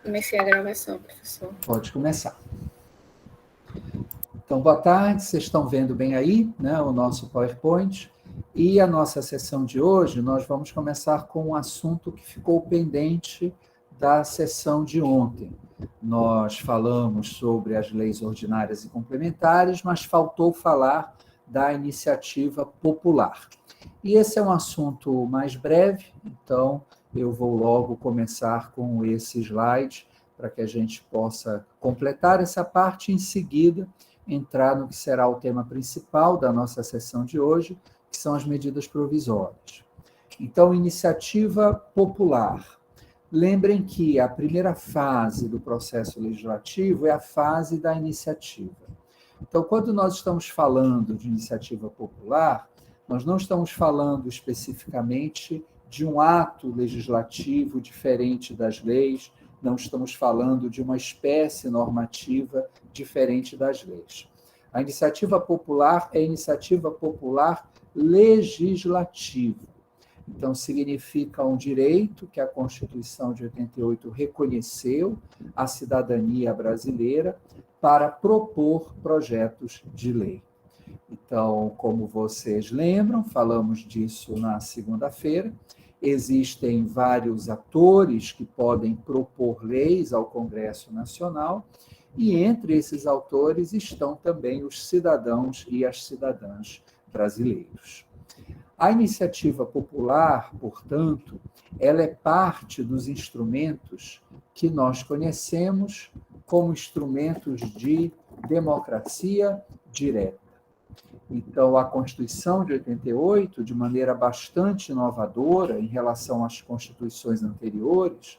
Comecei a gravação, professor. Pode começar. Então, boa tarde, vocês estão vendo bem aí, né, o nosso PowerPoint. E a nossa sessão de hoje, nós vamos começar com um assunto que ficou pendente da sessão de ontem. Nós falamos sobre as leis ordinárias e complementares, mas faltou falar da iniciativa popular. E esse é um assunto mais breve, então eu vou logo começar com esse slide para que a gente possa completar essa parte e, em seguida, entrar no que será o tema principal da nossa sessão de hoje, que são as medidas provisórias. Então, iniciativa popular. Lembrem que a primeira fase do processo legislativo é a fase da iniciativa. Então, quando nós estamos falando de iniciativa popular, nós não estamos falando especificamente de um ato legislativo diferente das leis, não estamos falando de uma espécie normativa diferente das leis. A iniciativa popular é a iniciativa popular legislativa. Então, significa um direito que a Constituição de 88 reconheceu à cidadania brasileira para propor projetos de lei. Então, como vocês lembram, falamos disso na segunda-feira, existem vários atores que podem propor leis ao Congresso Nacional, e entre esses autores estão também os cidadãos e as cidadãs brasileiros. A iniciativa popular, portanto, ela é parte dos instrumentos que nós conhecemos como instrumentos de democracia direta. Então, a Constituição de 88, de maneira bastante inovadora em relação às constituições anteriores,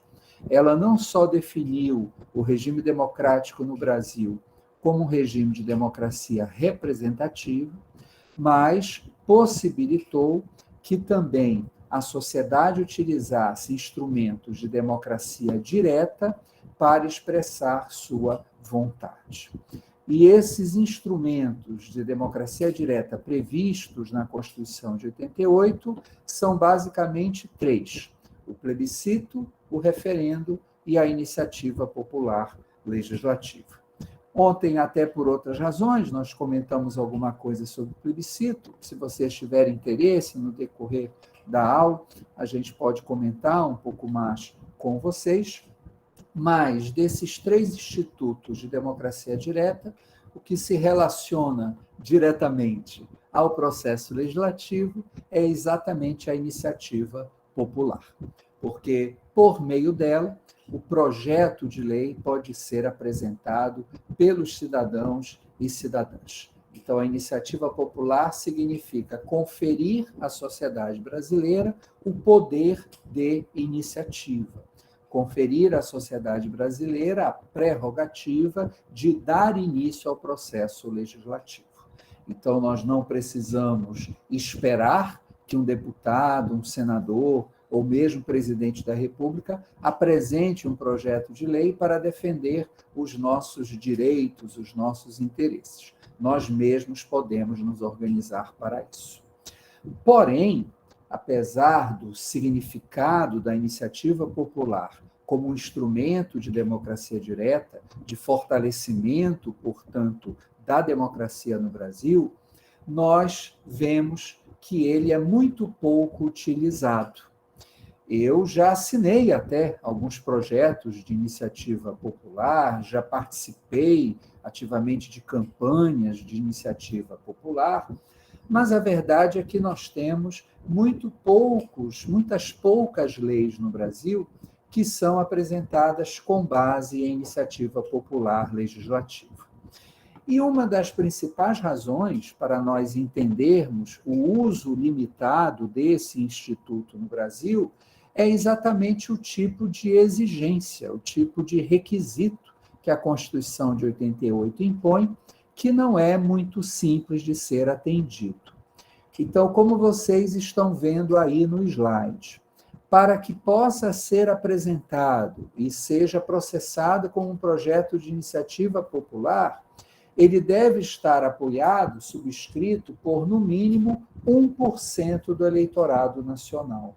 ela não só definiu o regime democrático no Brasil como um regime de democracia representativa, mas possibilitou que também a sociedade utilizasse instrumentos de democracia direta para expressar sua vontade. E esses instrumentos de democracia direta previstos na Constituição de 88 são basicamente três: o plebiscito, o referendo e a iniciativa popular legislativa. Ontem, até por outras razões, nós comentamos alguma coisa sobre o plebiscito. Se vocês tiverem interesse no decorrer da aula, a gente pode comentar um pouco mais com vocês. Mas desses três institutos de democracia direta, o que se relaciona diretamente ao processo legislativo é exatamente a iniciativa popular, porque, por meio dela, o projeto de lei pode ser apresentado pelos cidadãos e cidadãs. Então, a iniciativa popular significa conferir à sociedade brasileira o poder de iniciativa, conferir à sociedade brasileira a prerrogativa de dar início ao processo legislativo. Então, nós não precisamos esperar que um deputado, um senador, ou mesmo presidente da República, apresente um projeto de lei para defender os nossos direitos, os nossos interesses. Nós mesmos podemos nos organizar para isso. Porém, apesar do significado da iniciativa popular como um instrumento de democracia direta, de fortalecimento, portanto, da democracia no Brasil, nós vemos que ele é muito pouco utilizado. Eu já assinei até alguns projetos de iniciativa popular, já participei ativamente de campanhas de iniciativa popular, mas a verdade é que nós temos muitas poucas leis no Brasil que são apresentadas com base em iniciativa popular legislativa. E uma das principais razões para nós entendermos o uso limitado desse instituto no Brasil é exatamente o tipo de exigência, o tipo de requisito que a Constituição de 88 impõe, que não é muito simples de ser atendido. Então, como vocês estão vendo aí no slide, para que possa ser apresentado e seja processado como um projeto de iniciativa popular, ele deve estar apoiado, subscrito por, no mínimo, 1% do eleitorado nacional.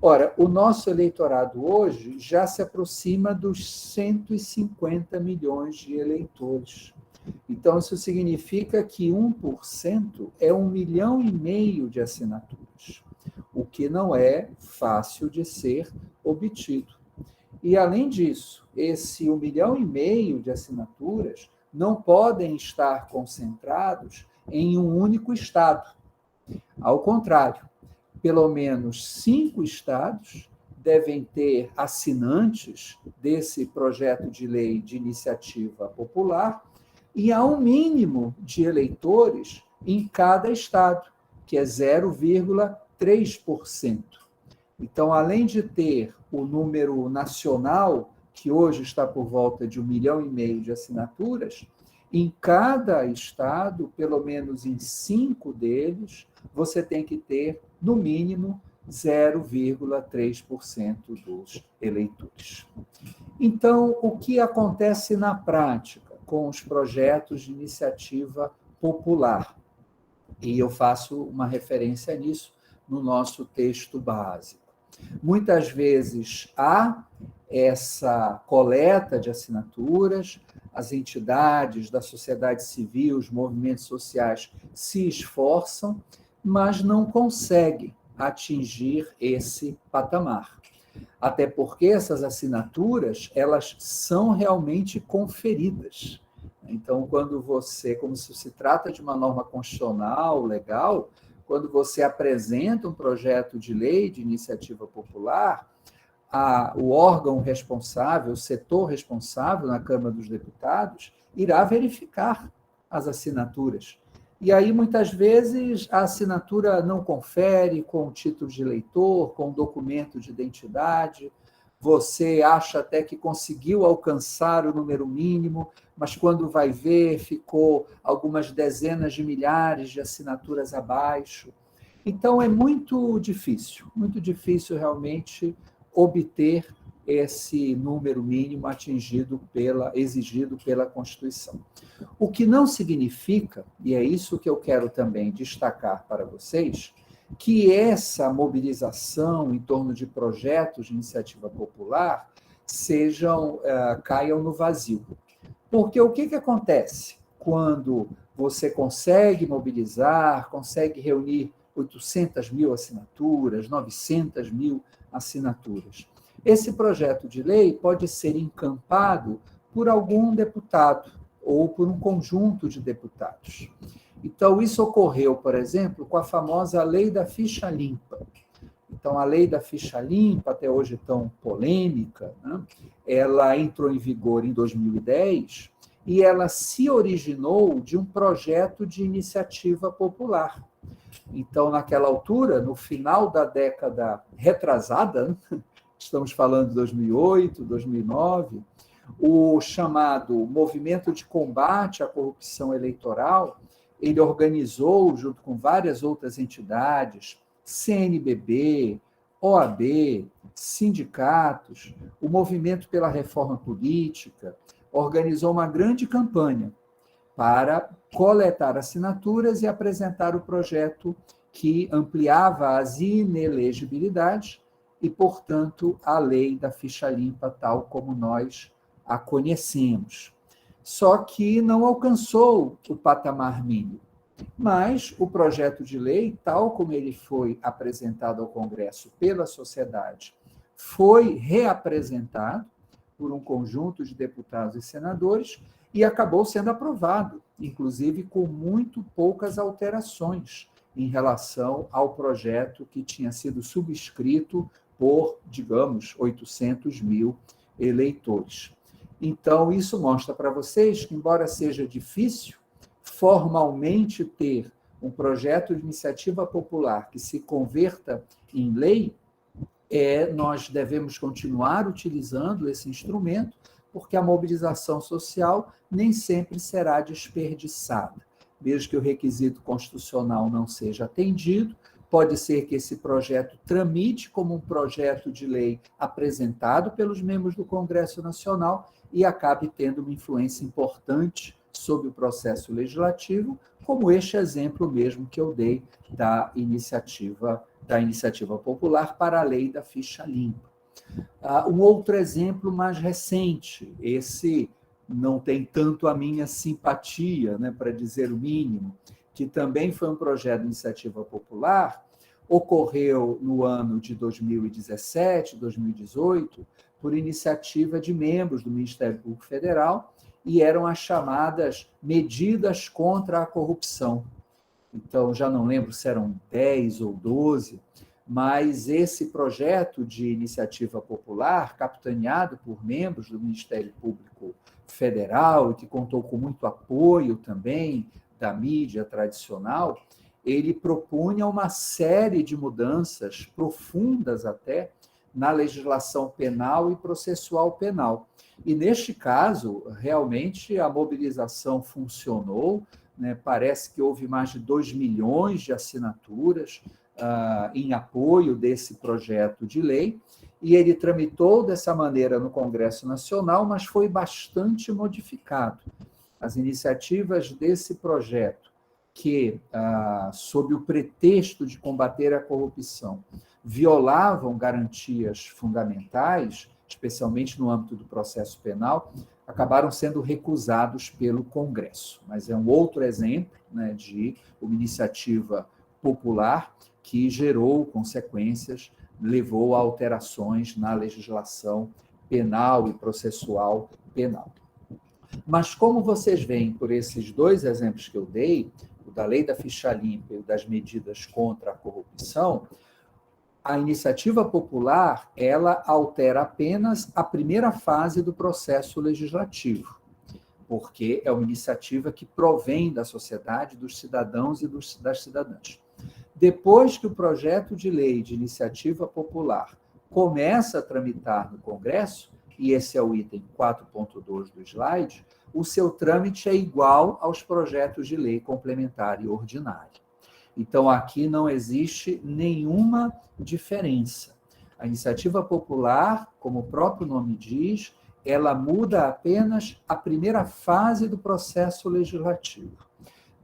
Ora, o nosso eleitorado hoje já se aproxima dos 150 milhões de eleitores. Então, isso significa que 1% é 1,5 milhão de assinaturas, o que não é fácil de ser obtido. E, além disso, esse 1,5 milhão de assinaturas não podem estar concentrados em um único estado. Ao contrário, pelo menos 5 estados devem ter assinantes desse projeto de lei de iniciativa popular e há um mínimo de eleitores em cada estado, que é 0,3%. Então, além de ter o número nacional, que hoje está por volta de 1,5 milhão de assinaturas, em cada estado, pelo menos em 5 deles, você tem que ter, no mínimo, 0,3% dos eleitores. Então, o que acontece na prática com os projetos de iniciativa popular? E eu faço uma referência nisso no nosso texto básico. Muitas vezes há essa coleta de assinaturas, as entidades da sociedade civil, os movimentos sociais se esforçam, mas não conseguem atingir esse patamar. Até porque essas assinaturas, elas são realmente conferidas. Então, quando você, como se trata de uma norma constitucional, legal, quando você apresenta um projeto de lei de iniciativa popular, o órgão responsável, o setor responsável na Câmara dos Deputados, irá verificar as assinaturas. E aí, muitas vezes, a assinatura não confere com o título de eleitor, com o documento de identidade. Você acha até que conseguiu alcançar o número mínimo, mas quando vai ver, ficou algumas dezenas de milhares de assinaturas abaixo. Então, é muito difícil realmente obter esse número mínimo exigido pela Constituição. O que não significa, e é isso que eu quero também destacar para vocês, que essa mobilização em torno de projetos de iniciativa popular caiam no vazio. Porque o que acontece quando você consegue mobilizar, consegue reunir 800 mil assinaturas, 900 mil assinaturas? Esse projeto de lei pode ser encampado por algum deputado ou por um conjunto de deputados. Então, isso ocorreu, por exemplo, com a famosa Lei da Ficha Limpa. Então, a Lei da Ficha Limpa, até hoje tão polêmica, né? Ela entrou em vigor em 2010 e ela se originou de um projeto de iniciativa popular. Então, naquela altura, no final da década retrasada, estamos falando de 2008, 2009, o chamado Movimento de Combate à Corrupção Eleitoral, ele organizou, junto com várias outras entidades, CNBB, OAB, sindicatos, o Movimento pela Reforma Política, organizou uma grande campanha para coletar assinaturas e apresentar o projeto que ampliava as inelegibilidades e, portanto, a lei da ficha limpa, tal como nós a conhecemos. Só que não alcançou o patamar mínimo. Mas o projeto de lei, tal como ele foi apresentado ao Congresso pela sociedade, foi reapresentado por um conjunto de deputados e senadores e acabou sendo aprovado, inclusive com muito poucas alterações em relação ao projeto que tinha sido subscrito por, digamos, 800 mil eleitores. Então, isso mostra para vocês que, embora seja difícil formalmente ter um projeto de iniciativa popular que se converta em lei, nós devemos continuar utilizando esse instrumento, porque a mobilização social nem sempre será desperdiçada. Mesmo que o requisito constitucional não seja atendido, pode ser que esse projeto tramite como um projeto de lei apresentado pelos membros do Congresso Nacional e acabe tendo uma influência importante sobre o processo legislativo, como este exemplo mesmo que eu dei da iniciativa da iniciativa popular para a lei da ficha limpa. Um outro exemplo mais recente, esse não tem tanto a minha simpatia, né, para dizer o mínimo, que também foi um projeto de iniciativa popular, ocorreu no ano de 2017, 2018, por iniciativa de membros do Ministério Público Federal, e eram as chamadas medidas contra a corrupção. Então, já não lembro se eram 10 ou 12, mas esse projeto de iniciativa popular, capitaneado por membros do Ministério Público Federal, e que contou com muito apoio também da mídia tradicional, ele propunha uma série de mudanças profundas até na legislação penal e processual penal. E, neste caso, realmente a mobilização funcionou, né? Parece que houve mais de 2 milhões de assinaturas em apoio desse projeto de lei, e ele tramitou dessa maneira no Congresso Nacional, mas foi bastante modificado. As iniciativas desse projeto, que, sob o pretexto de combater a corrupção, violavam garantias fundamentais, especialmente no âmbito do processo penal, acabaram sendo recusados pelo Congresso. Mas é um outro exemplo, né, de uma iniciativa popular que gerou consequências, levou a alterações na legislação penal e processual penal. Mas, como vocês veem por esses dois exemplos que eu dei, o da lei da ficha limpa e o das medidas contra a corrupção, a iniciativa popular, ela altera apenas a primeira fase do processo legislativo, porque é uma iniciativa que provém da sociedade, dos cidadãos e das cidadãs. Depois que o projeto de lei de iniciativa popular começa a tramitar no Congresso, e esse é o item 4.2 do slide, o seu trâmite é igual aos projetos de lei complementar e ordinária. Então, aqui não existe nenhuma diferença. A iniciativa popular, como o próprio nome diz, ela muda apenas a primeira fase do processo legislativo.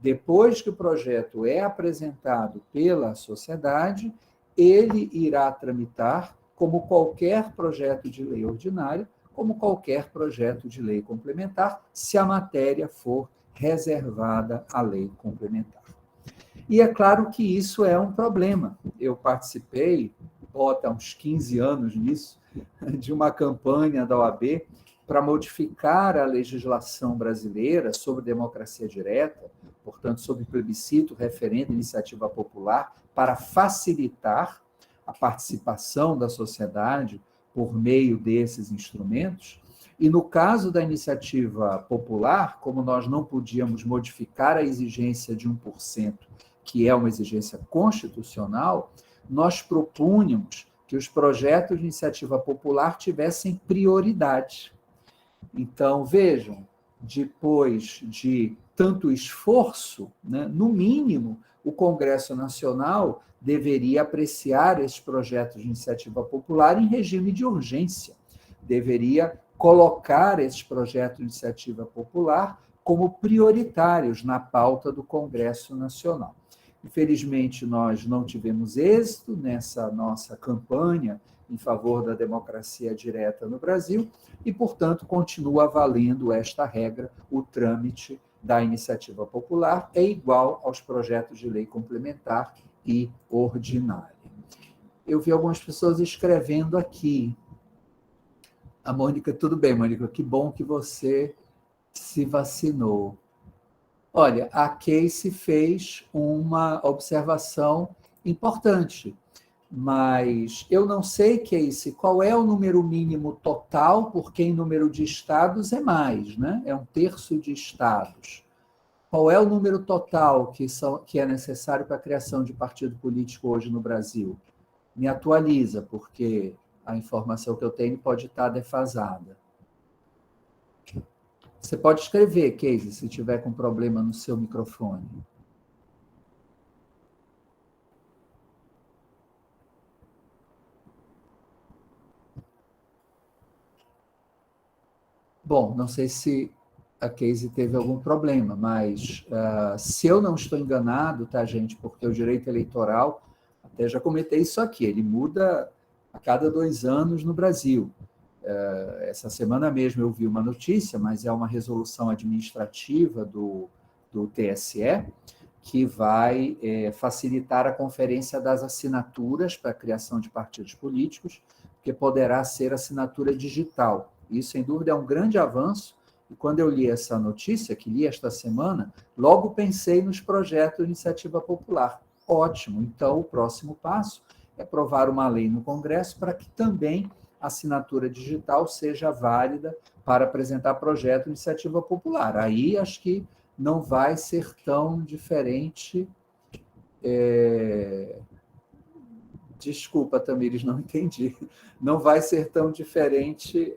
Depois que o projeto é apresentado pela sociedade, ele irá tramitar como qualquer projeto de lei ordinário, como qualquer projeto de lei complementar, se a matéria for reservada à lei complementar. E é claro que isso é um problema. Eu participei, há uns 15 anos nisso, de uma campanha da OAB para modificar a legislação brasileira sobre democracia direta, portanto, sobre plebiscito, referendo, iniciativa popular, para facilitar a participação da sociedade por meio desses instrumentos. E no caso da iniciativa popular, como nós não podíamos modificar a exigência de 1%, que é uma exigência constitucional, nós propunhamos que os projetos de iniciativa popular tivessem prioridade. Então, vejam, depois de tanto esforço, né, no mínimo, o Congresso Nacional deveria apreciar esses projetos de iniciativa popular em regime de urgência, deveria colocar esses projetos de iniciativa popular como prioritários na pauta do Congresso Nacional. Infelizmente, nós não tivemos êxito nessa nossa campanha em favor da democracia direta no Brasil e, portanto, continua valendo esta regra, o trâmite da iniciativa popular é igual aos projetos de lei complementar e ordinária. Eu vi algumas pessoas escrevendo aqui. A Mônica, tudo bem, Mônica, que bom que você se vacinou. Olha, a Casey fez uma observação importante, mas eu não sei, Casey, qual é o número mínimo total, porque em número de estados é mais, né? É 1/3 de estados. Qual é o número total que é necessário para a criação de partido político hoje no Brasil? Me atualiza, porque a informação que eu tenho pode estar defasada. Você pode escrever, Casey, se tiver com problema no seu microfone. Bom, não sei se a Casey teve algum problema, mas se eu não estou enganado, tá, gente, porque o direito eleitoral, a Até já comentei isso aqui, ele muda a cada 2 anos no Brasil. Essa semana mesmo eu vi uma notícia, mas é uma resolução administrativa do TSE, que vai facilitar a conferência das assinaturas para a criação de partidos políticos, que poderá ser assinatura digital. Isso, sem dúvida, é um grande avanço, e quando eu li essa notícia, que li esta semana, logo pensei nos projetos de iniciativa popular. Ótimo, então o próximo passo é aprovar uma lei no Congresso para que também a assinatura digital seja válida para apresentar projeto de iniciativa popular. Aí acho que não vai ser tão diferente. Desculpa, Tamires, não entendi. Não vai ser tão diferente,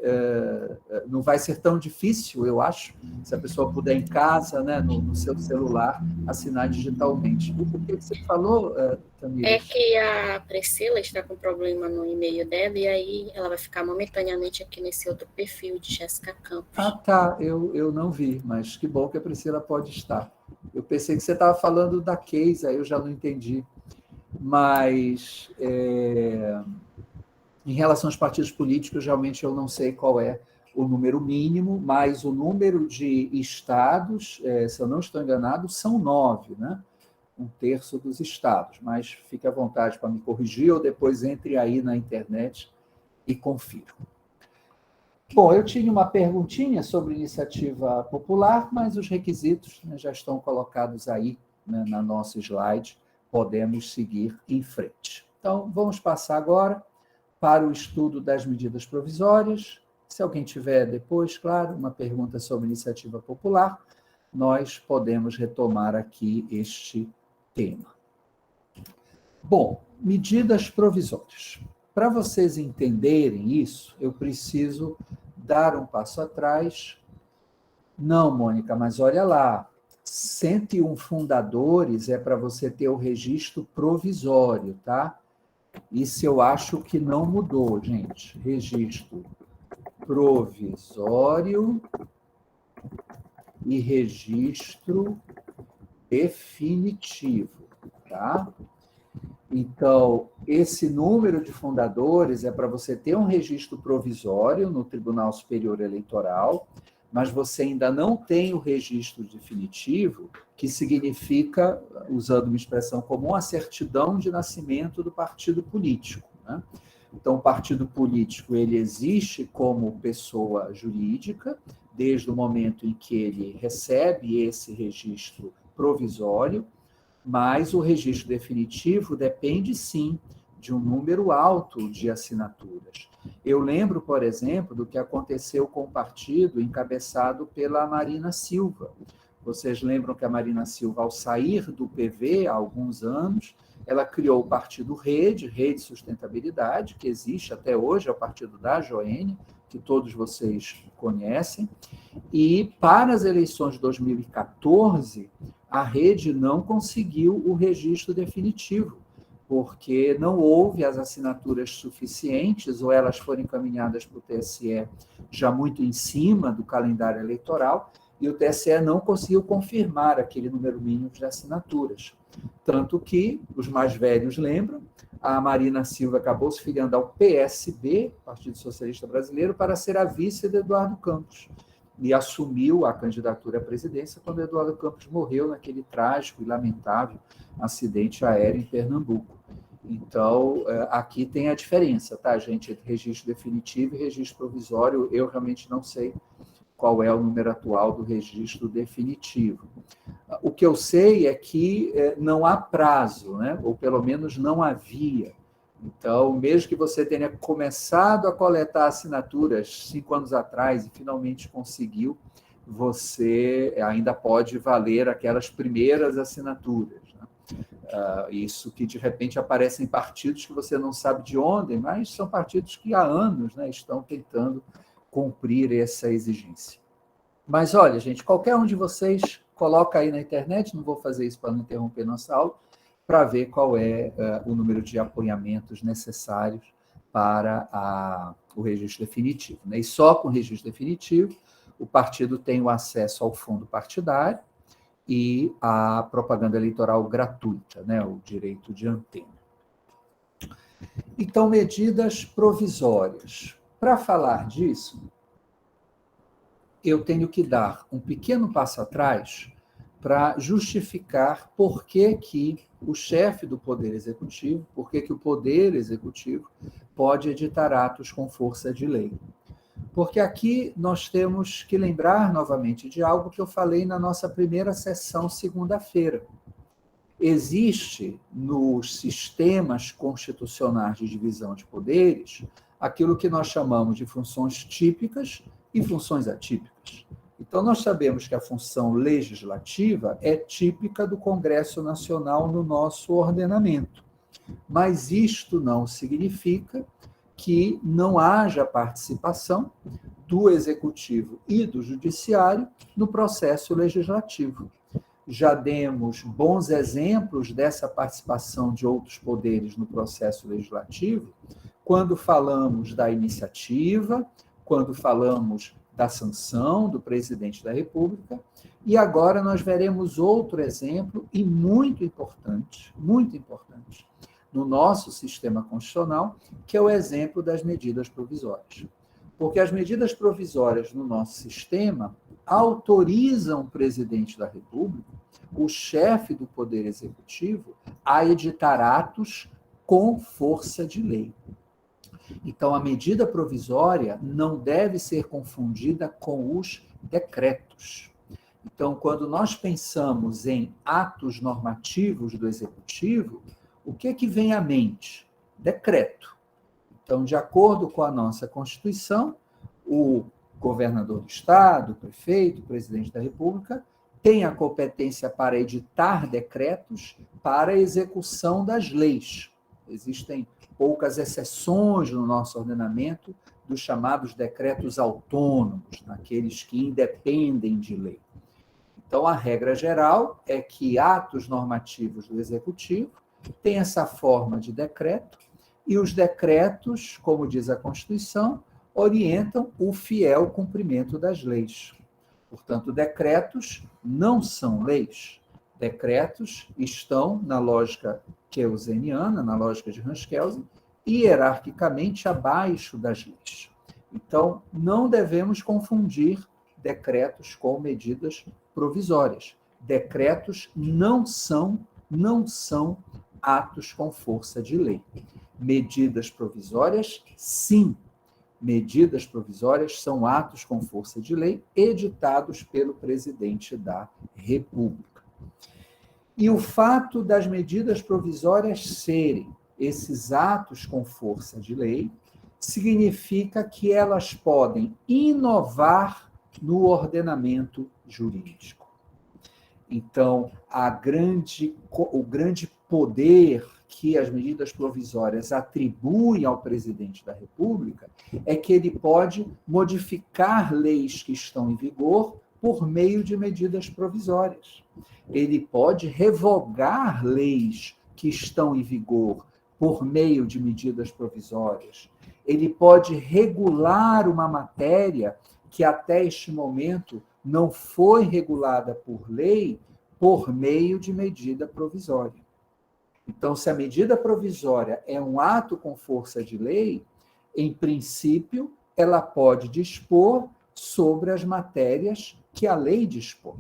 não vai ser tão difícil, eu acho, se a pessoa puder em casa, né, no seu celular, assinar digitalmente. O que você falou, Tamires? É que a Priscila está com problema no e-mail dela, e aí ela vai ficar momentaneamente aqui nesse outro perfil de Jéssica Campos. Ah, tá, eu não vi, mas que bom que a Priscila pode estar. Eu pensei que você estava falando da case, aí eu já não entendi. Mas, em relação aos partidos políticos, realmente eu não sei qual é o número mínimo, mas o número de estados, se eu não estou enganado, são 9, né? 1/3 dos estados, mas fique à vontade para me corrigir, ou depois entre aí na internet e confira. Bom, eu tinha uma perguntinha sobre iniciativa popular, mas os requisitos, né, já estão colocados aí, né, na nossa slide, podemos seguir em frente. Então, vamos passar agora para o estudo das medidas provisórias. Se alguém tiver depois, claro, uma pergunta sobre iniciativa popular, nós podemos retomar aqui este tema. Bom, medidas provisórias. Para vocês entenderem isso, eu preciso dar um passo atrás. Não, Mônica, mas olha lá, 101 fundadores é para você ter o registro provisório, tá? Isso eu acho que não mudou, gente. Registro provisório e registro definitivo, tá? Então, esse número de fundadores é para você ter um registro provisório no Tribunal Superior Eleitoral, mas você ainda não tem o registro definitivo, que significa, usando uma expressão comum, a certidão de nascimento do partido político, né? Então, o partido político ele existe como pessoa jurídica, desde o momento em que ele recebe esse registro provisório, mas o registro definitivo depende, sim, de um número alto de assinaturas. Eu lembro, por exemplo, do que aconteceu com o partido encabeçado pela Marina Silva. Vocês lembram que a Marina Silva, ao sair do PV há alguns anos, ela criou o partido Rede Sustentabilidade, que existe até hoje, é o partido da Joênia, que todos vocês conhecem, e para as eleições de 2014, a Rede não conseguiu o registro definitivo, porque não houve as assinaturas suficientes, ou elas foram encaminhadas para o TSE já muito em cima do calendário eleitoral, e o TSE não conseguiu confirmar aquele número mínimo de assinaturas. Tanto que, os mais velhos lembram, a Marina Silva acabou se filiando ao PSB, Partido Socialista Brasileiro, para ser a vice de Eduardo Campos, e assumiu a candidatura à presidência quando Eduardo Campos morreu naquele trágico e lamentável acidente aéreo em Pernambuco. Então, aqui tem a diferença, tá, gente, entre registro definitivo e registro provisório. Eu realmente não sei qual é o número atual do registro definitivo. O que eu sei é que não há prazo, né? Ou pelo menos não havia. Então, mesmo que você tenha começado a coletar assinaturas 5 anos atrás e finalmente conseguiu, você ainda pode valer aquelas primeiras assinaturas, né? Isso que, de repente, aparecem partidos que você não sabe de onde, mas são partidos que há anos, né, estão tentando cumprir essa exigência. Mas, olha, gente, qualquer um de vocês coloca aí na internet, não vou fazer isso para não interromper nossa aula, para ver qual é o número de apoiamentos necessários para o registro definitivo, né? E só com o registro definitivo, o partido tem o acesso ao fundo partidário e à propaganda eleitoral gratuita, né? O direito de antena. Então, medidas provisórias. Para falar disso, eu tenho que dar um pequeno passo atrás para justificar por que o chefe do Poder Executivo, por que o Poder Executivo pode editar atos com força de lei. Porque aqui nós temos que lembrar novamente de algo que eu falei na nossa primeira sessão, segunda-feira. Existe nos sistemas constitucionais de divisão de poderes aquilo que nós chamamos de funções típicas e funções atípicas. Então, nós sabemos que a função legislativa é típica do Congresso Nacional no nosso ordenamento. Mas isto não significa que não haja participação do Executivo e do Judiciário no processo legislativo. Já demos bons exemplos dessa participação de outros poderes no processo legislativo, quando falamos da iniciativa, quando falamos da sanção do presidente da República, e agora nós veremos outro exemplo, e muito importante, no nosso sistema constitucional, que é o exemplo das medidas provisórias. Porque as medidas provisórias no nosso sistema autorizam o presidente da República, o chefe do Poder Executivo, a editar atos com força de lei. Então, a medida provisória não deve ser confundida com os decretos. Então, quando nós pensamos em atos normativos do Executivo, o que vem à mente? Decreto. Então, de acordo com a nossa Constituição, o governador do Estado, o prefeito, o presidente da República, tem a competência para editar decretos para a execução das leis. Existem poucas exceções no nosso ordenamento dos chamados decretos autônomos, naqueles que independem de lei. Então, a regra geral é que atos normativos do Executivo têm essa forma de decreto, e os decretos, como diz a Constituição, orientam o fiel cumprimento das leis. Portanto, decretos não são leis. Decretos estão, na lógica keuseniana, na lógica de Hans Kelsen, hierarquicamente abaixo das leis. Então, não devemos confundir decretos com medidas provisórias. Decretos não são atos com força de lei. Medidas provisórias, sim. Medidas provisórias são atos com força de lei editados pelo presidente da República. E o fato das medidas provisórias serem esses atos com força de lei significa que elas podem inovar no ordenamento jurídico. Então, o grande poder que as medidas provisórias atribuem ao presidente da República é que ele pode modificar leis que estão em vigor por meio de medidas provisórias. Ele pode revogar leis que estão em vigor por meio de medidas provisórias. Ele pode regular uma matéria que até este momento não foi regulada por lei por meio de medida provisória. Então, se a medida provisória é um ato com força de lei, em princípio, ela pode dispor sobre as matérias que a lei dispõe.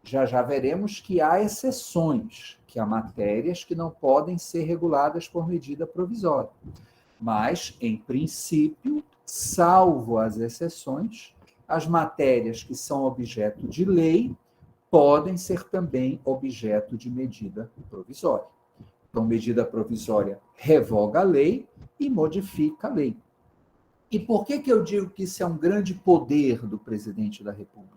Já veremos que há exceções, que há matérias que não podem ser reguladas por medida provisória. Mas, em princípio, salvo as exceções, as matérias que são objeto de lei podem ser também objeto de medida provisória. Então, medida provisória revoga a lei e modifica a lei. E por que eu digo que isso é um grande poder do presidente da República?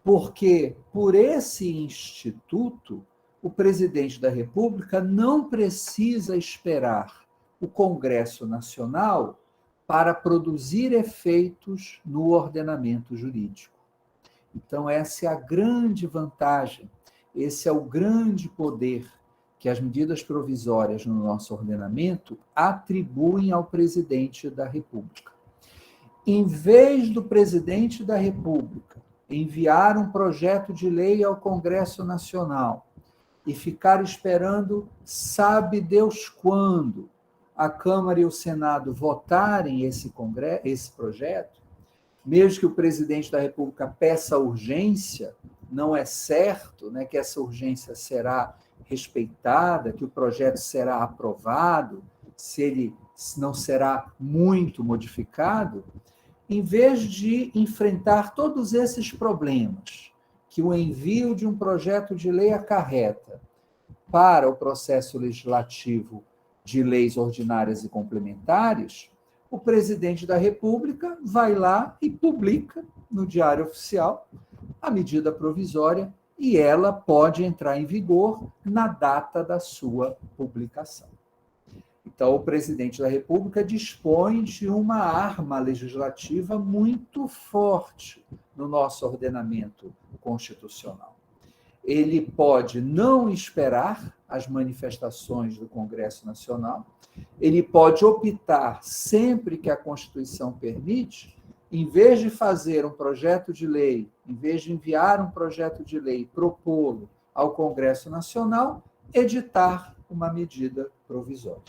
Porque, por esse instituto, o presidente da República não precisa esperar o Congresso Nacional para produzir efeitos no ordenamento jurídico. Então, essa é a grande vantagem, esse é o grande poder que as medidas provisórias no nosso ordenamento atribuem ao presidente da República. Em vez do presidente da República enviar um projeto de lei ao Congresso Nacional e ficar esperando, sabe Deus quando, a Câmara e o Senado votarem esse projeto, mesmo que o presidente da República peça urgência, não é certo, né, que essa urgência será respeitada, que o projeto será aprovado, se ele não será muito modificado. Em vez de enfrentar todos esses problemas que o envio de um projeto de lei acarreta para o processo legislativo de leis ordinárias e complementares, o presidente da República vai lá e publica no Diário Oficial a medida provisória e ela pode entrar em vigor na data da sua publicação. Então, o presidente da República dispõe de uma arma legislativa muito forte no nosso ordenamento constitucional. Ele pode não esperar as manifestações do Congresso Nacional, ele pode optar, sempre que a Constituição permite, em vez de fazer um projeto de lei, em vez de enviar um projeto de lei, propô-lo ao Congresso Nacional, editar uma medida provisória.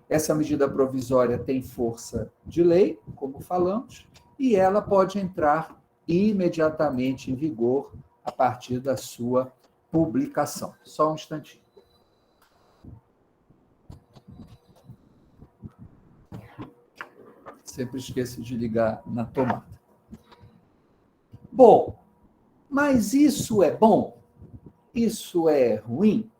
Essa medida provisória tem força de lei, como falamos, e ela pode entrar imediatamente em vigor a partir da sua publicação. Só um instantinho. Sempre esqueço de ligar na tomada. Bom, mas isso é bom? Isso é ruim?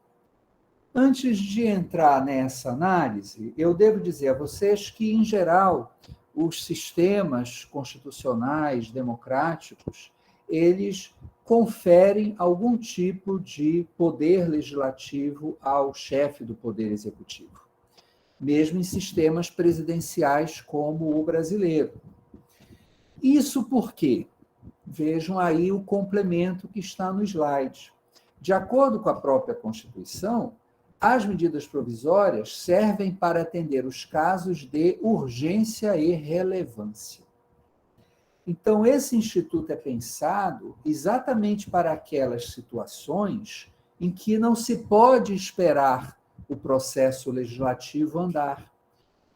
Antes de entrar nessa análise, eu devo dizer a vocês que, em geral, os sistemas constitucionais democráticos, eles conferem algum tipo de poder legislativo ao chefe do poder executivo, mesmo em sistemas presidenciais como o brasileiro. Isso por quê? Vejam aí o complemento que está no slide. De acordo com a própria Constituição, as medidas provisórias servem para atender os casos de urgência e relevância. Então, esse instituto é pensado exatamente para aquelas situações em que não se pode esperar o processo legislativo andar,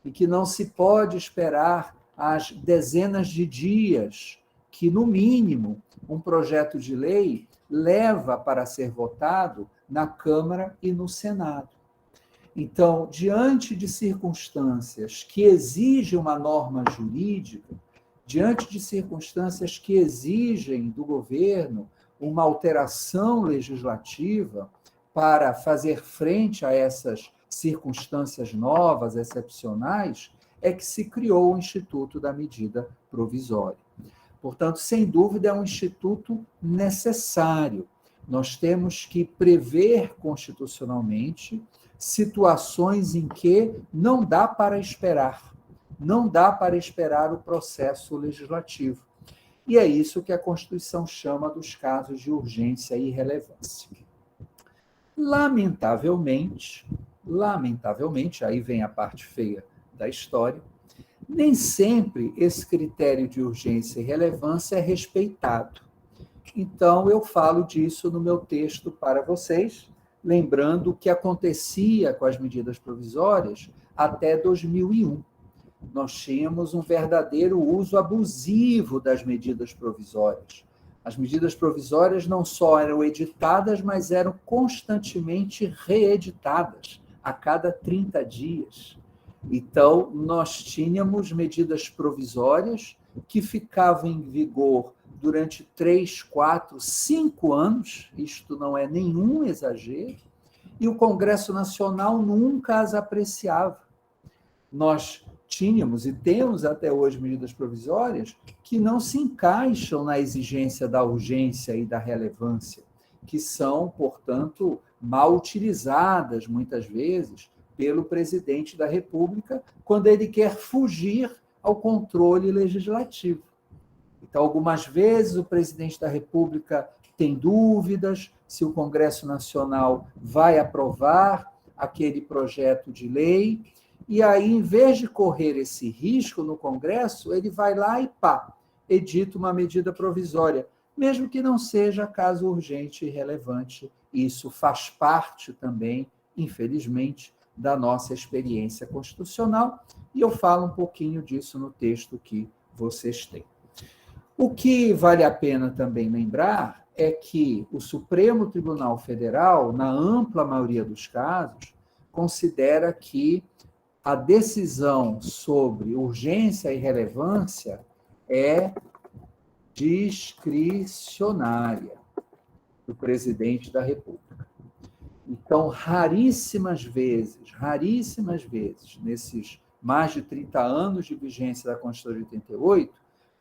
e que não se pode esperar as dezenas de dias que, no mínimo, um projeto de lei leva para ser votado na Câmara e no Senado. Então, diante de circunstâncias que exigem uma norma jurídica, diante de circunstâncias que exigem do governo uma alteração legislativa para fazer frente a essas circunstâncias novas, excepcionais, é que se criou o Instituto da Medida Provisória. Portanto, sem dúvida, é um instituto necessário. Nós temos que prever constitucionalmente situações em que não dá para esperar o processo legislativo. E é isso que a Constituição chama dos casos de urgência e relevância. Lamentavelmente, aí vem a parte feia da história, nem sempre esse critério de urgência e relevância é respeitado. Então, eu falo disso no meu texto para vocês, lembrando o que acontecia com as medidas provisórias até 2001. Nós tínhamos um verdadeiro uso abusivo das medidas provisórias. As medidas provisórias não só eram editadas, mas eram constantemente reeditadas a cada 30 dias. Então, nós tínhamos medidas provisórias que ficavam em vigor durante 3, 4, 5 anos, isto não é nenhum exagero, e o Congresso Nacional nunca as apreciava. Nós tínhamos e temos até hoje medidas provisórias que não se encaixam na exigência da urgência e da relevância, que são, portanto, mal utilizadas, muitas vezes, pelo presidente da República, quando ele quer fugir ao controle legislativo. Então, algumas vezes, o presidente da República tem dúvidas se o Congresso Nacional vai aprovar aquele projeto de lei, e aí, em vez de correr esse risco no Congresso, ele vai lá e edita uma medida provisória, mesmo que não seja caso urgente e relevante. Isso faz parte também, infelizmente, da nossa experiência constitucional, e eu falo um pouquinho disso no texto que vocês têm. O que vale a pena também lembrar é que o Supremo Tribunal Federal, na ampla maioria dos casos, considera que a decisão sobre urgência e relevância é discricionária do presidente da República. Então, raríssimas vezes, nesses mais de 30 anos de vigência da Constituição de 88,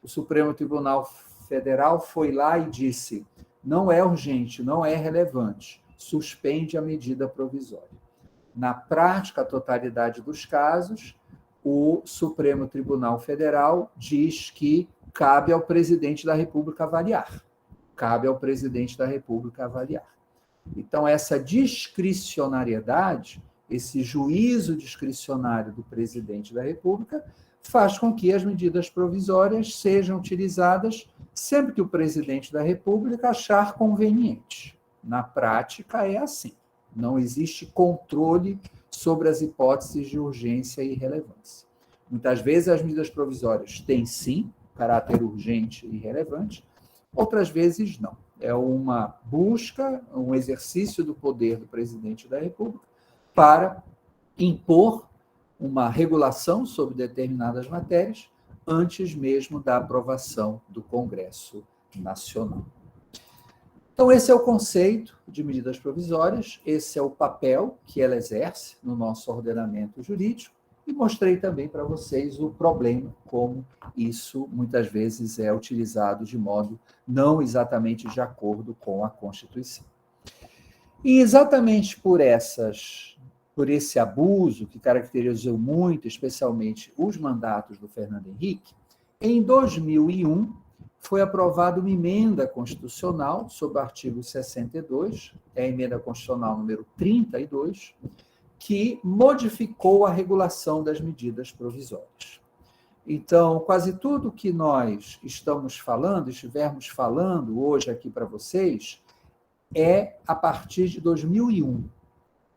o Supremo Tribunal Federal foi lá e disse: não é urgente, não é relevante, suspende a medida provisória. Na prática, a totalidade dos casos, o Supremo Tribunal Federal diz que cabe ao presidente da República avaliar. Cabe ao presidente da República avaliar. Então, essa discricionariedade, esse juízo discricionário do presidente da República, faz com que as medidas provisórias sejam utilizadas sempre que o presidente da República achar conveniente. Na prática, é assim. Não existe controle sobre as hipóteses de urgência e relevância. Muitas vezes, as medidas provisórias têm, sim, caráter urgente e relevante, outras vezes não. É uma busca, um exercício do poder do presidente da República para impor uma regulação sobre determinadas matérias antes mesmo da aprovação do Congresso Nacional. Então, esse é o conceito de medidas provisórias, esse é o papel que ela exerce no nosso ordenamento jurídico, e mostrei também para vocês o problema, como isso muitas vezes é utilizado de modo não exatamente de acordo com a Constituição. E exatamente por esse abuso que caracterizou muito, especialmente os mandatos do Fernando Henrique, em 2001 foi aprovada uma emenda constitucional sob o artigo 62, é a emenda constitucional número 32, que modificou a regulação das medidas provisórias. Então, quase tudo que nós estivermos falando hoje aqui para vocês, é a partir de 2001.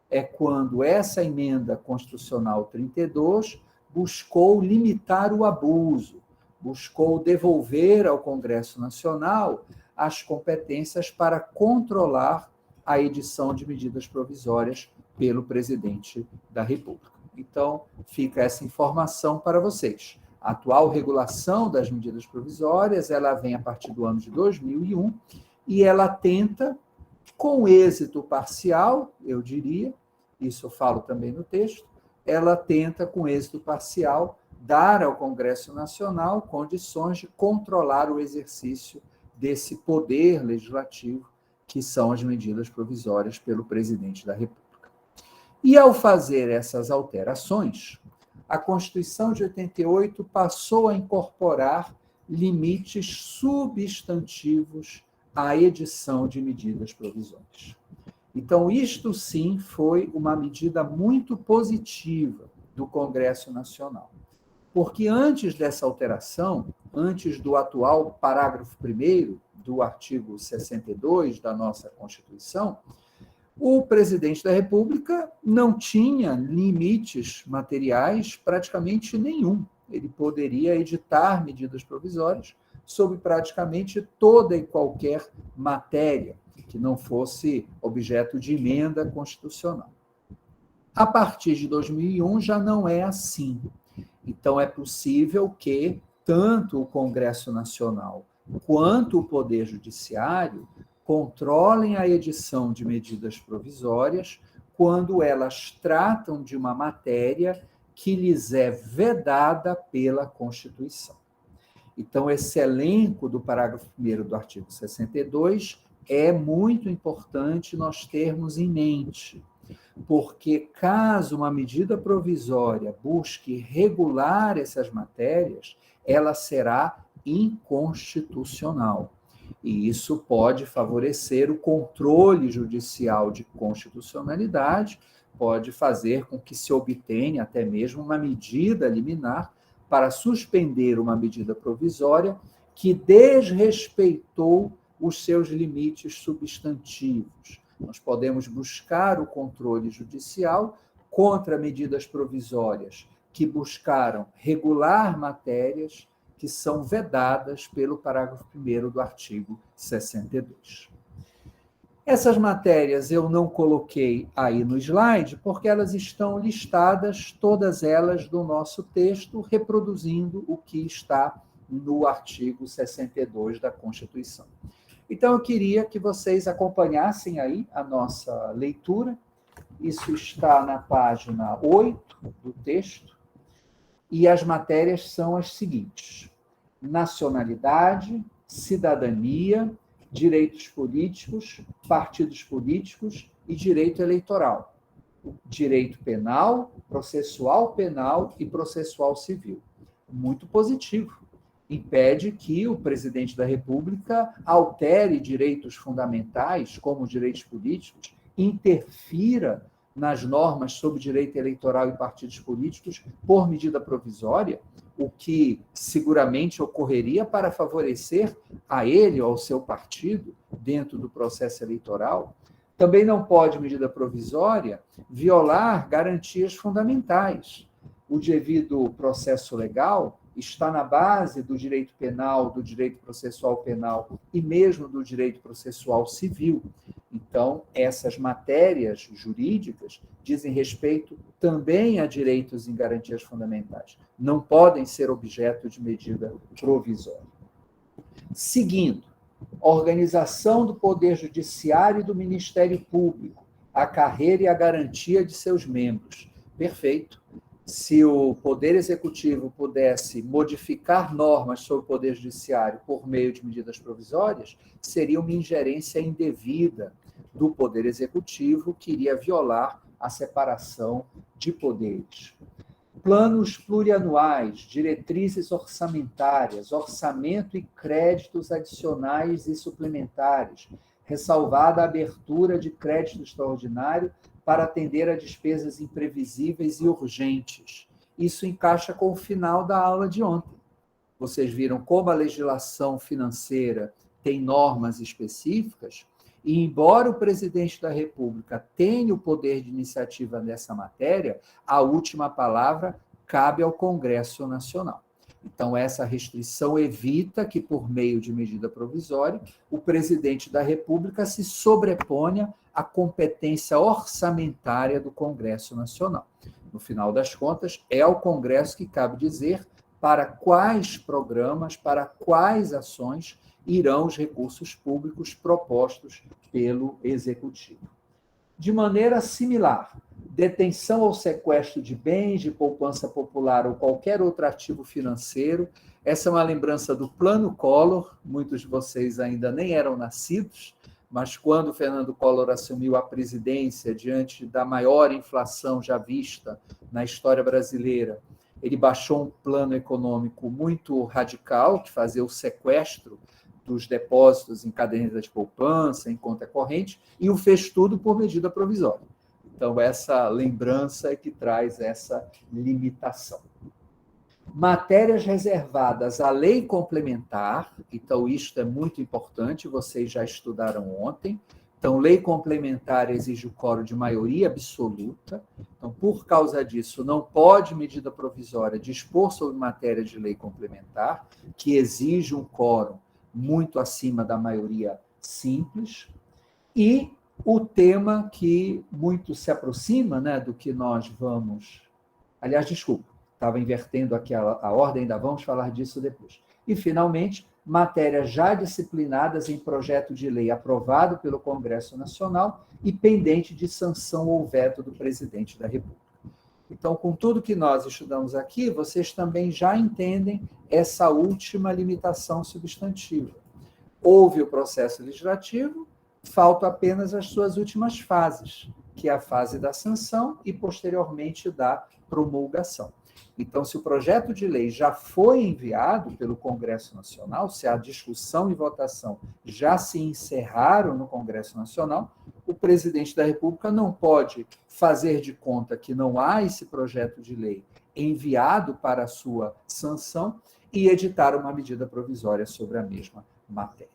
É quando essa emenda constitucional 32 buscou limitar o abuso, buscou devolver ao Congresso Nacional as competências para controlar a edição de medidas provisórias pelo presidente da República. Então, fica essa informação para vocês. A atual regulação das medidas provisórias, ela vem a partir do ano de 2001 e ela tenta, com êxito parcial, eu diria, isso eu falo também no texto, ela tenta, com êxito parcial, dar ao Congresso Nacional condições de controlar o exercício desse poder legislativo, que são as medidas provisórias pelo presidente da República. E, ao fazer essas alterações, a Constituição de 88 passou a incorporar limites substantivos à edição de medidas provisórias. Então, isto sim foi uma medida muito positiva do Congresso Nacional, porque antes dessa alteração, antes do atual parágrafo 1º do artigo 62 da nossa Constituição, o presidente da República não tinha limites materiais praticamente nenhum. Ele poderia editar medidas provisórias sobre praticamente toda e qualquer matéria que não fosse objeto de emenda constitucional. A partir de 2001 já não é assim. Então, é possível que tanto o Congresso Nacional quanto o Poder Judiciário controlem a edição de medidas provisórias quando elas tratam de uma matéria que lhes é vedada pela Constituição. Então, esse elenco do parágrafo 1º do artigo 62 é muito importante nós termos em mente, porque caso uma medida provisória busque regular essas matérias, ela será inconstitucional. E isso pode favorecer o controle judicial de constitucionalidade, pode fazer com que se obtenha até mesmo uma medida liminar para suspender uma medida provisória que desrespeitou os seus limites substantivos. Nós podemos buscar o controle judicial contra medidas provisórias que buscaram regular matérias que são vedadas pelo parágrafo 1º do artigo 62. Essas matérias eu não coloquei aí no slide, porque elas estão listadas, todas elas, no nosso texto, reproduzindo o que está no artigo 62 da Constituição. Então, eu queria que vocês acompanhassem aí a nossa leitura. Isso está na página 8 do texto, e as matérias são as seguintes: nacionalidade, cidadania, direitos políticos, partidos políticos e direito eleitoral. Direito penal, processual penal e processual civil. Muito positivo. Impede que o presidente da República altere direitos fundamentais, como direitos políticos, interfira nas normas sobre direito eleitoral e partidos políticos por medida provisória, o que seguramente ocorreria para favorecer a ele ou ao seu partido dentro do processo eleitoral. Também não pode, medida provisória, violar garantias fundamentais. O devido processo legal está na base do direito penal, do direito processual penal e mesmo do direito processual civil. Então, essas matérias jurídicas dizem respeito também a direitos e garantias fundamentais. Não podem ser objeto de medida provisória. Seguindo, organização do Poder Judiciário e do Ministério Público, a carreira e a garantia de seus membros. Perfeito. Se o Poder Executivo pudesse modificar normas sobre o Poder Judiciário por meio de medidas provisórias, seria uma ingerência indevida do Poder Executivo que iria violar a separação de poderes. Planos plurianuais, diretrizes orçamentárias, orçamento e créditos adicionais e suplementares, ressalvada a abertura de crédito extraordinário para atender a despesas imprevisíveis e urgentes. Isso encaixa com o final da aula de ontem. Vocês viram como a legislação financeira tem normas específicas, e embora o presidente da República tenha o poder de iniciativa nessa matéria, a última palavra cabe ao Congresso Nacional. Então, essa restrição evita que, por meio de medida provisória, o presidente da República se sobreponha à competência orçamentária do Congresso Nacional. No final das contas, é ao Congresso que cabe dizer para quais programas, para quais ações irão os recursos públicos propostos pelo Executivo. De maneira similar, detenção ou sequestro de bens, de poupança popular ou qualquer outro ativo financeiro, essa é uma lembrança do Plano Collor, muitos de vocês ainda nem eram nascidos, mas quando Fernando Collor assumiu a presidência, diante da maior inflação já vista na história brasileira, ele baixou um plano econômico muito radical, que fazia o sequestro dos depósitos em caderneta de poupança, em conta corrente, e o fez tudo por medida provisória. Então, essa lembrança é que traz essa limitação. Matérias reservadas à lei complementar, então isto é muito importante, vocês já estudaram ontem. Então, lei complementar exige o quórum de maioria absoluta. Então, por causa disso, não pode medida provisória dispor sobre matéria de lei complementar, que exige um quórum muito acima da maioria simples. E o tema que muito se aproxima, né, do que nós vamos... Aliás, desculpa, estava invertendo aqui a ordem, ainda vamos falar disso depois. E, finalmente, matérias já disciplinadas em projeto de lei aprovado pelo Congresso Nacional e pendente de sanção ou veto do presidente da República. Então, com tudo que nós estudamos aqui, vocês também já entendem essa última limitação substantiva. Houve o processo legislativo, faltam apenas as suas últimas fases, que é a fase da sanção e, posteriormente, da promulgação. Então, se o projeto de lei já foi enviado pelo Congresso Nacional, se a discussão e votação já se encerraram no Congresso Nacional, o presidente da República não pode fazer de conta que não há esse projeto de lei enviado para a sua sanção e editar uma medida provisória sobre a mesma matéria.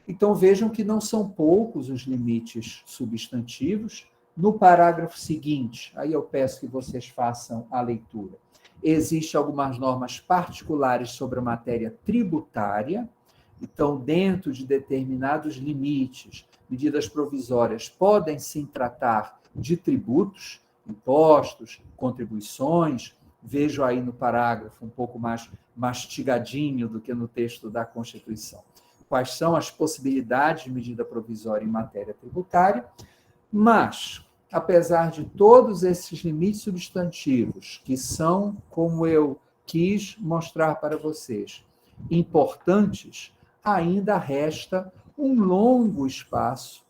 Então, vejam que não são poucos os limites substantivos, No parágrafo seguinte, aí eu peço que vocês façam a leitura. Existem algumas normas particulares sobre a matéria tributária. Então, dentro de determinados limites, medidas provisórias podem sim tratar de tributos, impostos, contribuições. Vejo aí no parágrafo um pouco mais mastigadinho do que no texto da Constituição. Quais são as possibilidades de medida provisória em matéria tributária? Mas, apesar de todos esses limites substantivos, que são, como eu quis mostrar para vocês, importantes, ainda resta um longo espaço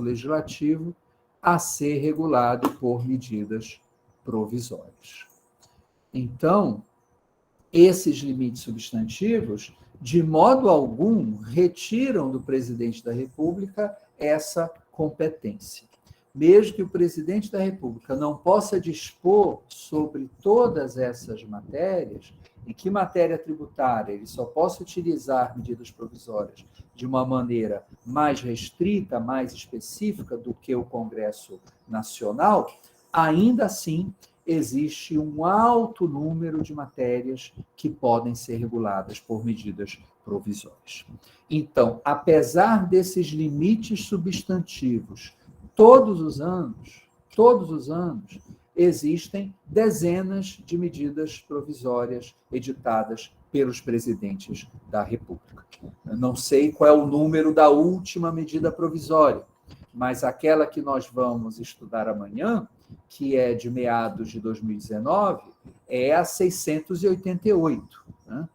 legislativo a ser regulado por medidas provisórias. Então, esses limites substantivos, de modo algum, retiram do presidente da República essa competência. Mesmo que o presidente da República não possa dispor sobre todas essas matérias, em que matéria tributária ele só possa utilizar medidas provisórias de uma maneira mais restrita, mais específica do que o Congresso Nacional, ainda assim existe um alto número de matérias que podem ser reguladas por medidas provisórias. Então, apesar desses limites substantivos, todos os anos, existem dezenas de medidas provisórias editadas pelos presidentes da República. Eu não sei qual é o número da última medida provisória, mas aquela que nós vamos estudar amanhã, que é de meados de 2019, é a 688. Né?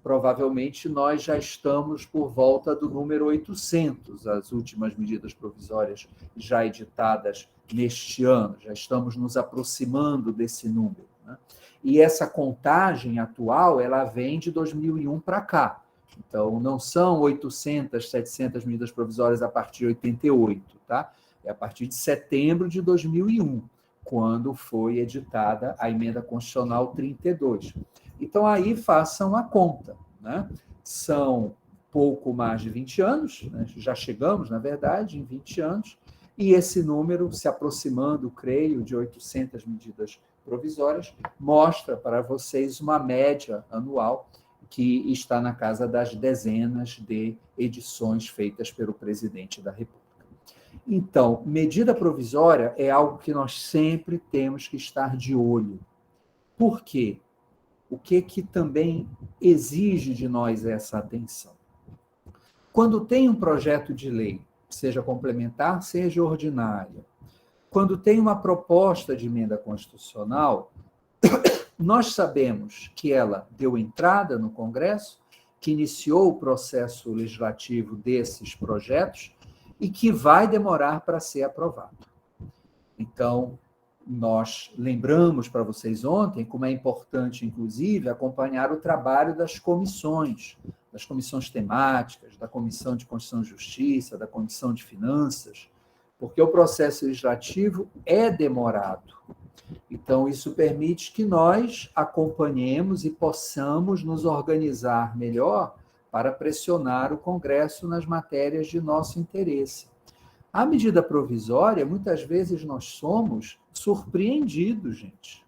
Provavelmente nós já estamos por volta do número 800, as últimas medidas provisórias já editadas neste ano, já estamos nos aproximando desse número. Né? E essa contagem atual, ela vem de 2001 para cá. Então, não são 800, 700 medidas provisórias a partir de 88, tá? É a partir de setembro de 2001, quando foi editada a Emenda Constitucional 32. Então, aí façam a conta. Né? São pouco mais de 20 anos, né? Já chegamos, na verdade, em 20 anos, e esse número, se aproximando, creio, de 800 medidas provisórias, mostra para vocês uma média anual que está na casa das dezenas de edições feitas pelo presidente da República. Então, medida provisória é algo que nós sempre temos que estar de olho. Por quê? O que também exige de nós essa atenção? Quando tem um projeto de lei, seja complementar, seja ordinária, quando tem uma proposta de emenda constitucional, nós sabemos que ela deu entrada no Congresso, que iniciou o processo legislativo desses projetos e que vai demorar para ser aprovado. Então, nós lembramos para vocês ontem como é importante, inclusive, acompanhar o trabalho das comissões temáticas, da Comissão de Constituição e Justiça, da Comissão de Finanças, porque o processo legislativo é demorado. Então, isso permite que nós acompanhemos e possamos nos organizar melhor para pressionar o Congresso nas matérias de nosso interesse. A medida provisória, muitas vezes nós somos surpreendidos, gente.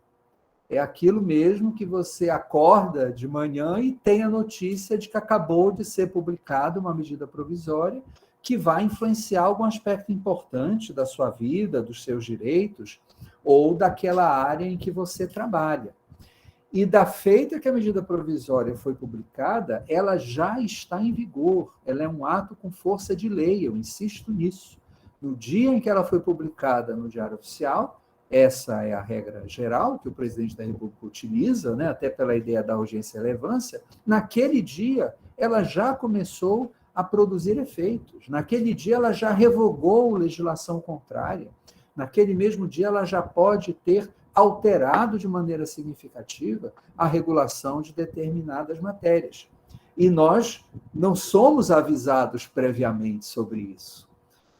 É aquilo mesmo que você acorda de manhã e tem a notícia de que acabou de ser publicada uma medida provisória que vai influenciar algum aspecto importante da sua vida, dos seus direitos, ou daquela área em que você trabalha. E da feita que a medida provisória foi publicada, ela já está em vigor, ela é um ato com força de lei, eu insisto nisso. No dia em que ela foi publicada no Diário Oficial, essa é a regra geral que o presidente da República utiliza, né, até pela ideia da urgência e relevância, naquele dia ela já começou a produzir efeitos, naquele dia ela já revogou legislação contrária, naquele mesmo dia ela já pode ter alterado de maneira significativa a regulação de determinadas matérias. E nós não somos avisados previamente sobre isso.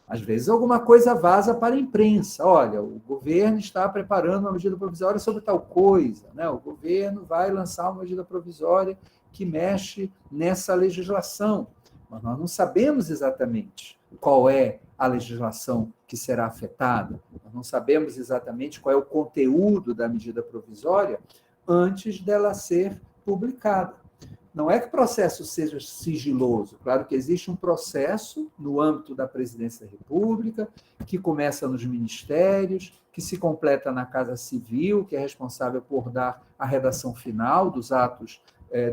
Às vezes alguma coisa vaza para a imprensa. Olha, o governo está preparando uma medida provisória sobre tal coisa, né? O governo vai lançar uma medida provisória que mexe nessa legislação. Mas nós não sabemos exatamente qual é a legislação que será afetada. Nós não sabemos exatamente qual é o conteúdo da medida provisória antes dela ser publicada. Não é que o processo seja sigiloso, claro que existe um processo no âmbito da Presidência da República, que começa nos ministérios, que se completa na Casa Civil, que é responsável por dar a redação final dos atos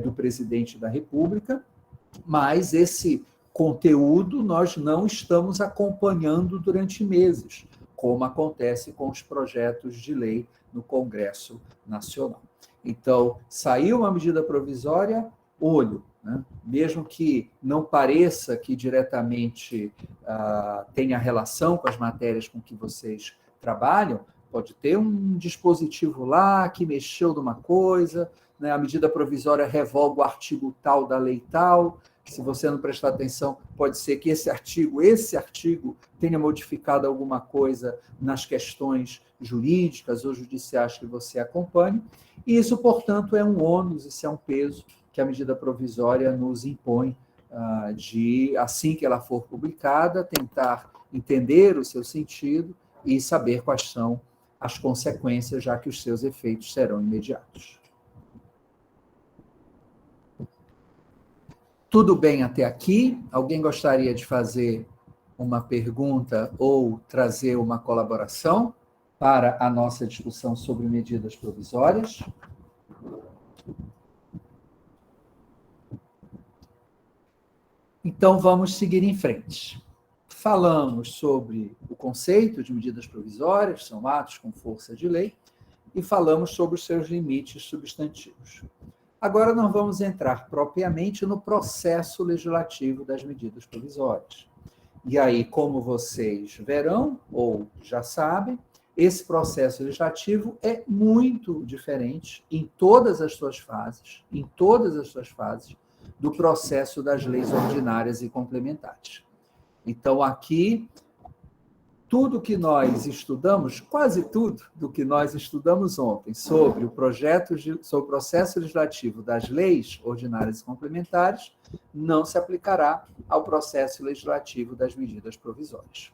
do Presidente da República, mas esse conteúdo nós não estamos acompanhando durante meses, como acontece com os projetos de lei no Congresso Nacional. Então, saiu uma medida provisória, olho, né? Mesmo que não pareça que diretamente tenha relação com as matérias com que vocês trabalham, pode ter um dispositivo lá que mexeu numa coisa, né? A medida provisória revoga o artigo tal da lei tal. Se você não prestar atenção, pode ser que esse artigo tenha modificado alguma coisa nas questões jurídicas ou judiciais que você acompanhe. E isso, portanto, é um ônus, isso é um peso que a medida provisória nos impõe de, assim que ela for publicada, tentar entender o seu sentido e saber quais são as consequências, já que os seus efeitos serão imediatos. Tudo bem até aqui? Alguém gostaria de fazer uma pergunta ou trazer uma colaboração para a nossa discussão sobre medidas provisórias? Então, vamos seguir em frente. Falamos sobre o conceito de medidas provisórias, são atos com força de lei, e falamos sobre os seus limites substantivos. Agora nós vamos entrar propriamente no processo legislativo das medidas provisórias. E aí, como vocês verão, ou já sabem, esse processo legislativo é muito diferente em todas as suas fases, do processo das leis ordinárias e complementares. Então, aqui, tudo que nós estudamos, quase tudo do que nós estudamos ontem sobre o processo legislativo das leis ordinárias e complementares, não se aplicará ao processo legislativo das medidas provisórias.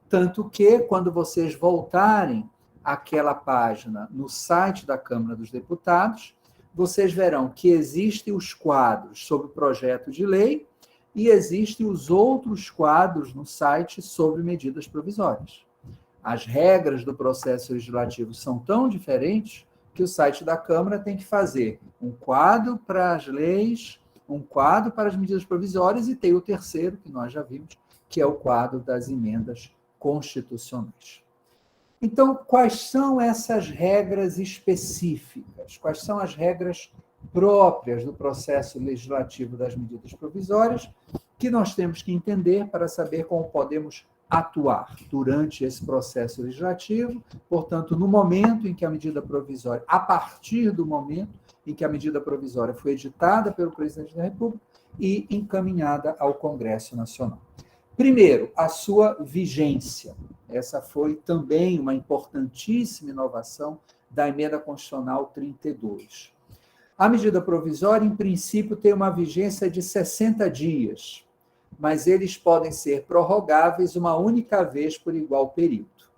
Tanto que, quando vocês voltarem àquela página no site da Câmara dos Deputados, vocês verão que existem os quadros sobre o projeto de lei e existem os outros quadros no site sobre medidas provisórias. As regras do processo legislativo são tão diferentes que o site da Câmara tem que fazer um quadro para as leis, um quadro para as medidas provisórias e tem o terceiro, que nós já vimos, que é o quadro das emendas constitucionais. Então, quais são essas regras específicas? Quais são as regras próprias do processo legislativo das medidas provisórias que nós temos que entender para saber como podemos atuar durante esse processo legislativo, portanto, no momento em que a medida provisória, a partir do momento em que a medida provisória foi editada pelo Presidente da República e encaminhada ao Congresso Nacional. Primeiro, a sua vigência. Essa foi também uma importantíssima inovação da Emenda Constitucional 32. A medida provisória, em princípio, tem uma vigência de 60 dias, mas eles podem ser prorrogáveis uma única vez por igual período.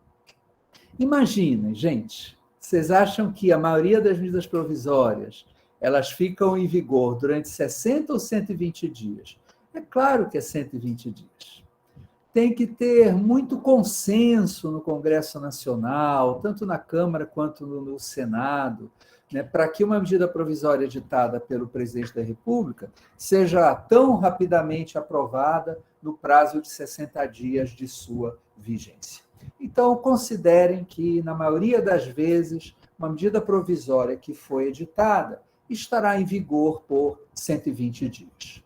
Imaginem, gente, vocês acham que a maioria das medidas provisórias elas ficam em vigor durante 60 ou 120 dias? É claro que é 120 dias. Tem que ter muito consenso no Congresso Nacional, tanto na Câmara quanto no Senado, né, para que uma medida provisória editada pelo Presidente da República seja tão rapidamente aprovada no prazo de 60 dias de sua vigência. Então, considerem que, na maioria das vezes, uma medida provisória que foi editada estará em vigor por 120 dias.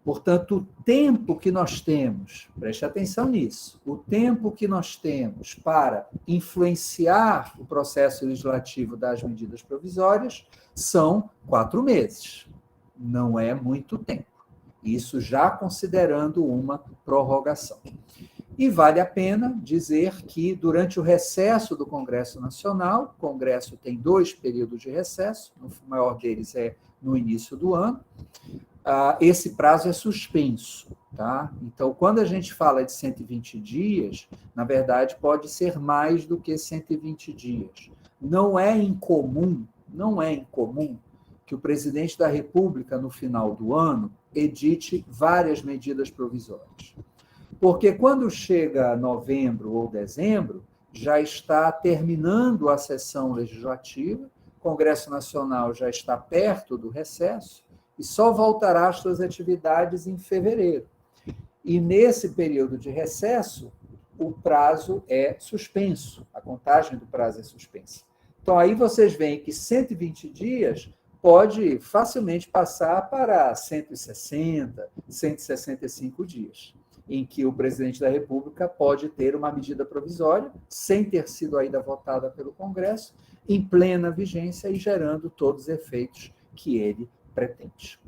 Portanto, o tempo que nós temos, preste atenção nisso, o tempo que nós temos para influenciar o processo legislativo das medidas provisórias são 4 meses. Não é muito tempo. Isso já considerando uma prorrogação. E vale a pena dizer que, durante o recesso do Congresso Nacional, o Congresso tem 2 períodos de recesso, o maior deles é no início do ano, esse prazo é suspenso. Tá? Então, quando a gente fala de 120 dias, na verdade, pode ser mais do que 120 dias. Não é incomum que o presidente da República, no final do ano, edite várias medidas provisórias. Porque quando chega novembro ou dezembro, já está terminando a sessão legislativa, o Congresso Nacional já está perto do recesso e só voltará às suas atividades em fevereiro. E nesse período de recesso, o prazo é suspenso, a contagem do prazo é suspensa. Então, aí vocês veem que 120 dias pode facilmente passar para 160, 165 dias, em que o presidente da República pode ter uma medida provisória, sem ter sido ainda votada pelo Congresso, em plena vigência e gerando todos os efeitos que ele pretende.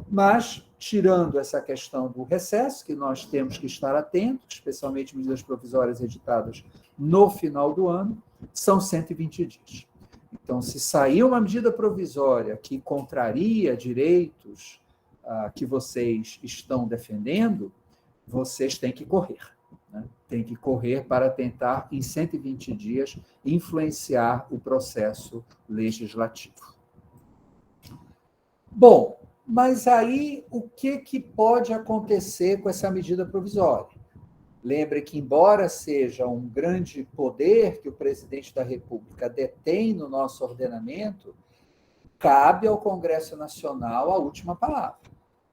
Mas, tirando essa questão do recesso, que nós temos que estar atentos, especialmente medidas provisórias editadas no final do ano, são 120 dias. Então, se sair uma medida provisória que contraria direitos que vocês estão defendendo, vocês têm que correr. Né? Tem que correr para tentar, em 120 dias, influenciar o processo legislativo. Bom, mas aí o que pode acontecer com essa medida provisória? Lembre que, embora seja um grande poder que o presidente da República detém no nosso ordenamento, cabe ao Congresso Nacional a última palavra.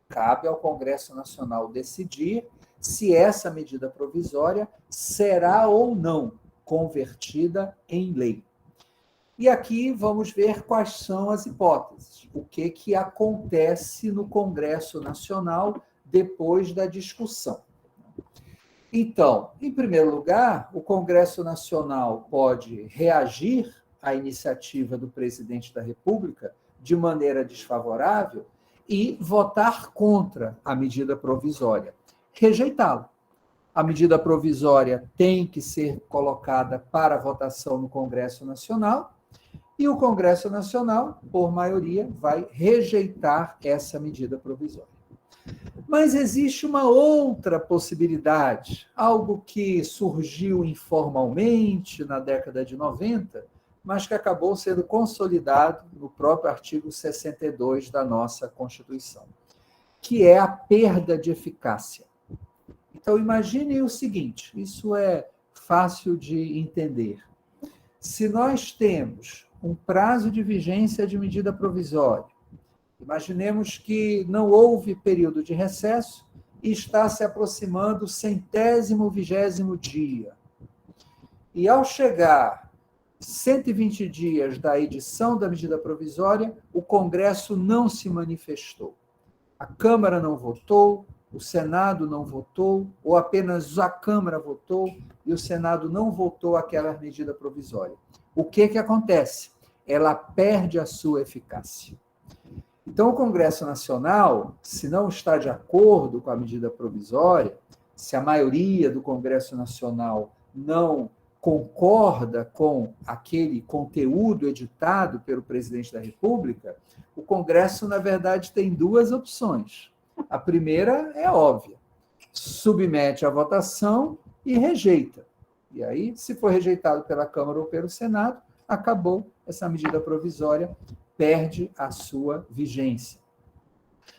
Cabe ao Congresso Nacional decidir se essa medida provisória será ou não convertida em lei. E aqui vamos ver quais são as hipóteses, o que acontece no Congresso Nacional depois da discussão. Então, em primeiro lugar, o Congresso Nacional pode reagir à iniciativa do presidente da República de maneira desfavorável e votar contra a medida provisória, rejeitá-la. A medida provisória tem que ser colocada para votação no Congresso Nacional e o Congresso Nacional, por maioria, vai rejeitar essa medida provisória. Mas existe uma outra possibilidade, algo que surgiu informalmente na década de 90, mas que acabou sendo consolidado no próprio artigo 62 da nossa Constituição, que é a perda de eficácia. Então, imagine o seguinte, isso é fácil de entender. Se nós temos um prazo de vigência de medida provisória, imaginemos que não houve período de recesso e está se aproximando o 120º dia. E ao chegar 120 dias da edição da medida provisória, o Congresso não se manifestou. A Câmara não votou, o Senado não votou, ou apenas a Câmara votou e o Senado não votou aquela medida provisória. O que acontece? Ela perde a sua eficácia. Então, o Congresso Nacional, se não está de acordo com a medida provisória, se a maioria do Congresso Nacional não concorda com aquele conteúdo editado pelo presidente da República, o Congresso, na verdade, tem duas opções. A primeira é óbvia, submete à votação e rejeita. E aí, se for rejeitado pela Câmara ou pelo Senado, acabou essa medida provisória, perde a sua vigência.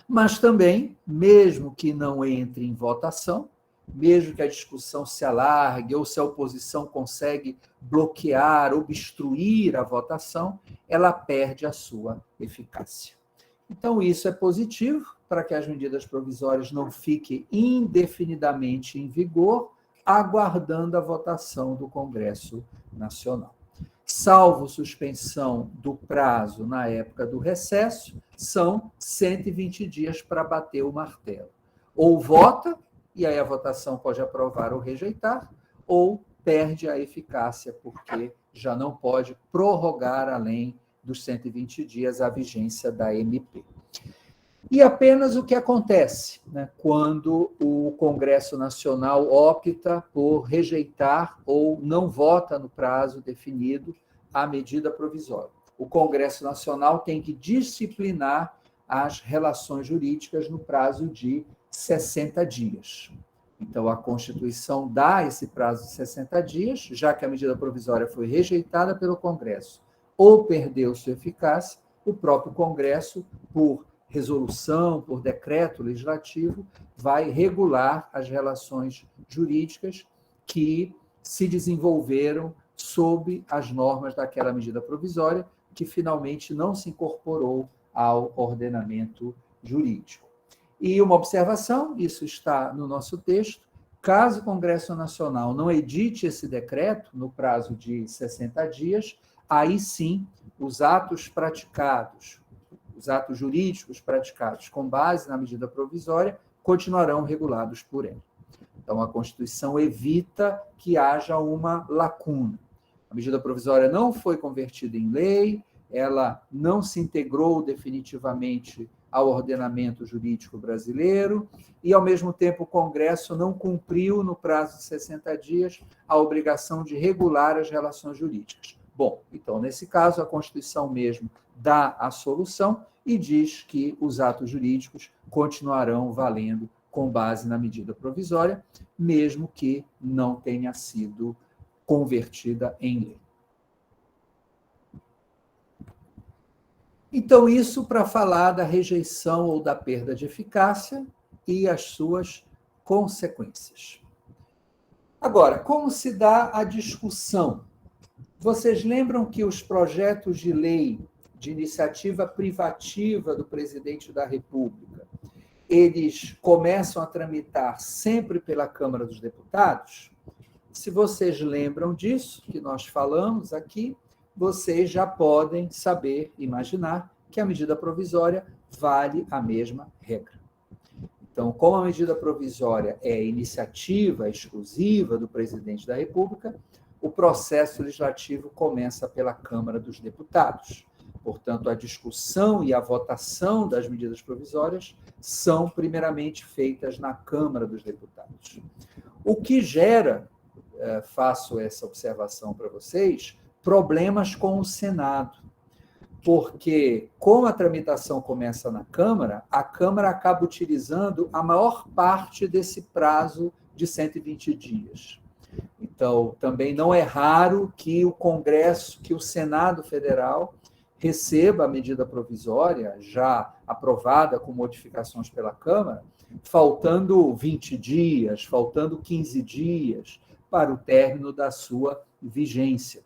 Mas também, mesmo que não entre em votação, mesmo que a discussão se alargue ou se a oposição consegue bloquear, obstruir a votação, ela perde a sua eficácia. Então, isso é positivo para que as medidas provisórias não fiquem indefinidamente em vigor, aguardando a votação do Congresso Nacional. Salvo suspensão do prazo na época do recesso, são 120 dias para bater o martelo. Ou vota, e aí a votação pode aprovar ou rejeitar, ou perde a eficácia, porque já não pode prorrogar além dos 120 dias a vigência da MP. E apenas o que acontece, né, quando o Congresso Nacional opta por rejeitar ou não vota no prazo definido a medida provisória. O Congresso Nacional tem que disciplinar as relações jurídicas no prazo de 60 dias. Então, a Constituição dá esse prazo de 60 dias, já que a medida provisória foi rejeitada pelo Congresso ou perdeu sua eficácia, o próprio Congresso, por resolução, por decreto legislativo, vai regular as relações jurídicas que se desenvolveram sob as normas daquela medida provisória, que finalmente não se incorporou ao ordenamento jurídico. E uma observação, isso está no nosso texto, caso o Congresso Nacional não edite esse decreto no prazo de 60 dias, aí sim os atos praticados, os atos jurídicos praticados com base na medida provisória continuarão regulados por ela. Então, a Constituição evita que haja uma lacuna. A medida provisória não foi convertida em lei, ela não se integrou definitivamente ao ordenamento jurídico brasileiro e, ao mesmo tempo, o Congresso não cumpriu, no prazo de 60 dias, a obrigação de regular as relações jurídicas. Bom, então, nesse caso, a Constituição mesmo dá a solução e diz que os atos jurídicos continuarão valendo com base na medida provisória, mesmo que não tenha sido convertida em lei. Então, isso para falar da rejeição ou da perda de eficácia e as suas consequências. Agora, como se dá a discussão? Vocês lembram que os projetos de lei de iniciativa privativa do presidente da República, eles começam a tramitar sempre pela Câmara dos Deputados? Se vocês lembram disso, que nós falamos aqui, vocês já podem saber, imaginar, que a medida provisória vale a mesma regra. Então, como a medida provisória é iniciativa exclusiva do presidente da República, o processo legislativo começa pela Câmara dos Deputados. Portanto, a discussão e a votação das medidas provisórias são primeiramente feitas na Câmara dos Deputados. O que gera, faço essa observação para vocês, problemas com o Senado, porque, como a tramitação começa na Câmara, a Câmara acaba utilizando a maior parte desse prazo de 120 dias. Então, também não é raro que o Congresso, que o Senado Federal receba a medida provisória, já aprovada com modificações pela Câmara, faltando 20 dias, faltando 15 dias para o término da sua vigência.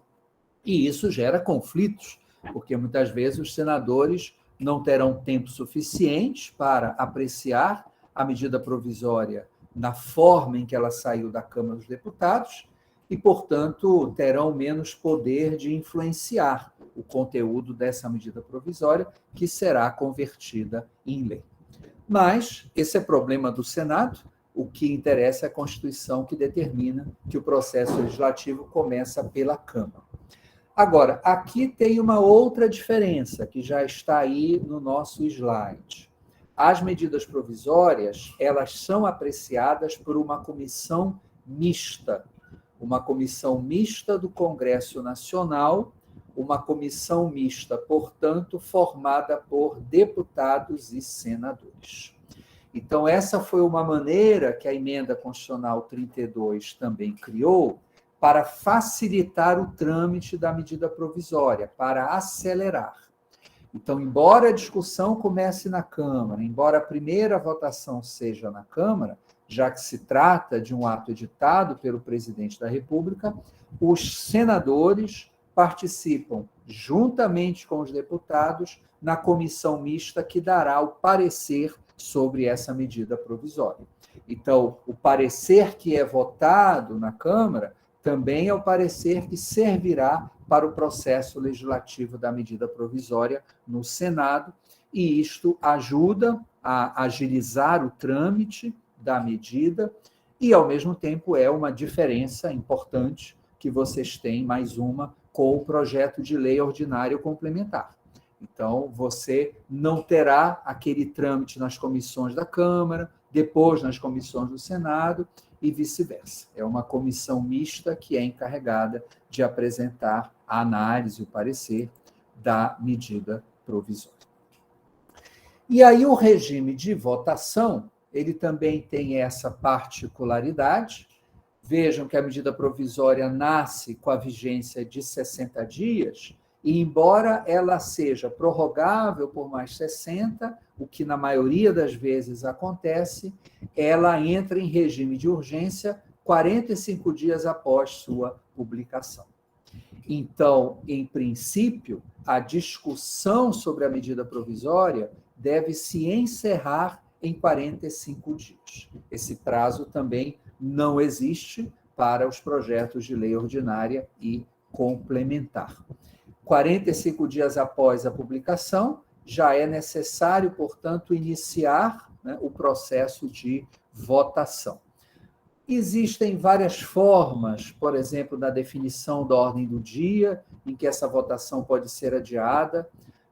E isso gera conflitos, porque muitas vezes os senadores não terão tempo suficiente para apreciar a medida provisória na forma em que ela saiu da Câmara dos Deputados e, portanto, terão menos poder de influenciar o conteúdo dessa medida provisória, que será convertida em lei. Mas esse é problema do Senado, o que interessa é a Constituição, que determina que o processo legislativo começa pela Câmara. Agora, aqui tem uma outra diferença, que já está aí no nosso slide. As medidas provisórias, elas são apreciadas por uma comissão mista do Congresso Nacional, uma comissão mista, portanto, formada por deputados e senadores. Então, essa foi uma maneira que a Emenda Constitucional 32 também criou para facilitar o trâmite da medida provisória, para acelerar. Então, embora a discussão comece na Câmara, embora a primeira votação seja na Câmara, já que se trata de um ato editado pelo presidente da República, os senadores participam, juntamente com os deputados, na comissão mista que dará o parecer sobre essa medida provisória. Então, o parecer que é votado na Câmara também é o parecer que servirá para o processo legislativo da medida provisória no Senado, e isto ajuda a agilizar o trâmite da medida e, ao mesmo tempo, é uma diferença importante que vocês têm, mais uma, com o projeto de lei ordinário complementar. Então, você não terá aquele trâmite nas comissões da Câmara, depois nas comissões do Senado e vice-versa. É uma comissão mista que é encarregada de apresentar a análise, o parecer da medida provisória. E aí o regime de votação, ele também tem essa particularidade. Vejam que a medida provisória nasce com a vigência de 60 dias, e embora ela seja prorrogável por mais 60, o que na maioria das vezes acontece, ela entra em regime de urgência 45 dias após sua publicação. Então, em princípio, a discussão sobre a medida provisória deve se encerrar em 45 dias. Esse prazo também não existe para os projetos de lei ordinária e complementar. 45 dias após a publicação, já é necessário, portanto, iniciar, né, o processo de votação. Existem várias formas, por exemplo, da definição da ordem do dia, em que essa votação pode ser adiada.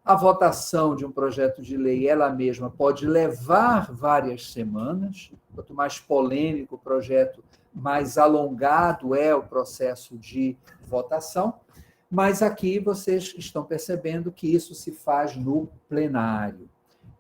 A votação de um projeto de lei, ela mesma, pode levar várias semanas. Quanto mais polêmico o projeto, mais alongado é o processo de votação. Mas aqui vocês estão percebendo que isso se faz no plenário.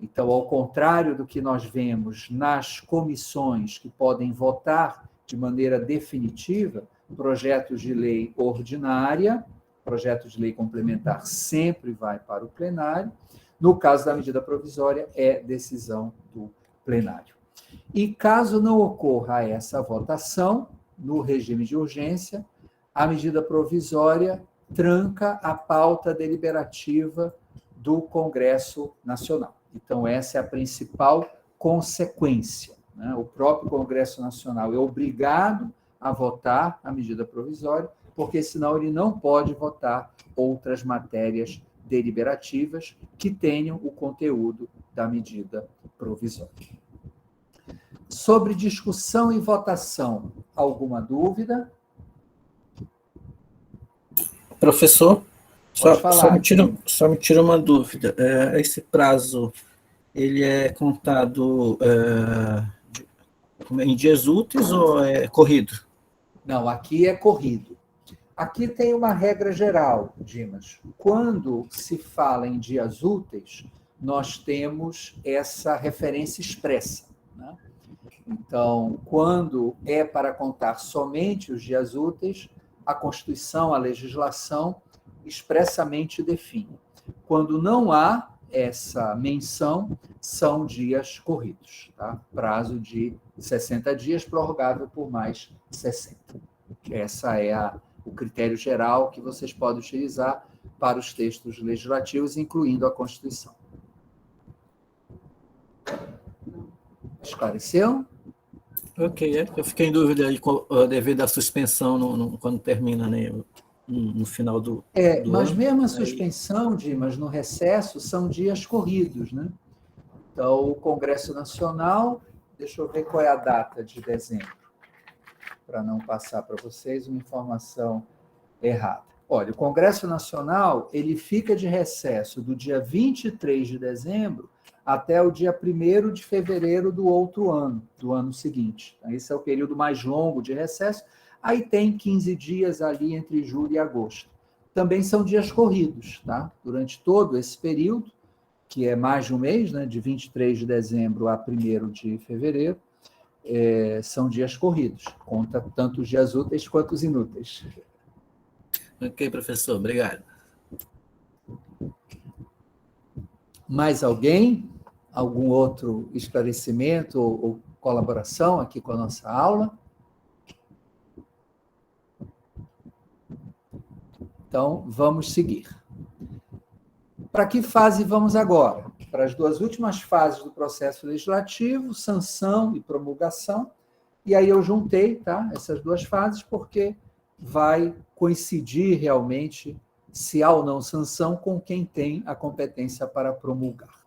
Então, ao contrário do que nós vemos nas comissões que podem votar de maneira definitiva projetos de lei ordinária, projeto de lei complementar sempre vai para o plenário. No caso da medida provisória, é decisão do plenário. E caso não ocorra essa votação, no regime de urgência, a medida provisória tranca a pauta deliberativa do Congresso Nacional. Então, essa é a principal consequência, né? O próprio Congresso Nacional é obrigado a votar a medida provisória, porque senão ele não pode votar outras matérias deliberativas que tenham o conteúdo da medida provisória. Sobre discussão e votação, alguma dúvida? Professor, só me tira uma dúvida. Esse prazo, ele é contado em dias úteis ou é corrido? Não, aqui é corrido. Aqui tem uma regra geral, Dimas. Quando se fala em dias úteis, nós temos essa referência expressa, né? Então, quando é para contar somente os dias úteis, a Constituição, a legislação, expressamente define. Quando não há essa menção, são dias corridos, tá? Prazo de 60 dias, prorrogável por mais 60. Essa é o critério geral que vocês podem utilizar para os textos legislativos, incluindo a Constituição. Esclareceu? Ok, eu fiquei em dúvida aí devido à suspensão quando termina, né, no final do mas ano. mesmo a suspensão, Dimas, no recesso, são dias corridos, né? Então, o Congresso Nacional, deixa eu ver qual é a data de dezembro, para não passar para vocês uma informação errada. Olha, o Congresso Nacional, ele fica de recesso do dia 23 de dezembro até o dia 1º de fevereiro do outro ano, do ano seguinte. Esse é o período mais longo de recesso. Aí tem 15 dias ali entre julho e agosto. Também são dias corridos, tá? Durante todo esse período, que é mais de um mês, né, de 23 de dezembro a 1º de fevereiro, são dias corridos. Conta tanto os dias úteis quanto os inúteis. Ok, professor, obrigado. Mais alguém? Algum outro esclarecimento ou colaboração aqui com a nossa aula? Então, vamos seguir. Para que fase vamos agora? Para as duas últimas fases do processo legislativo, sanção e promulgação. E aí eu juntei, tá, essas duas fases, porque vai coincidir realmente, se há ou não sanção, com quem tem a competência para promulgar.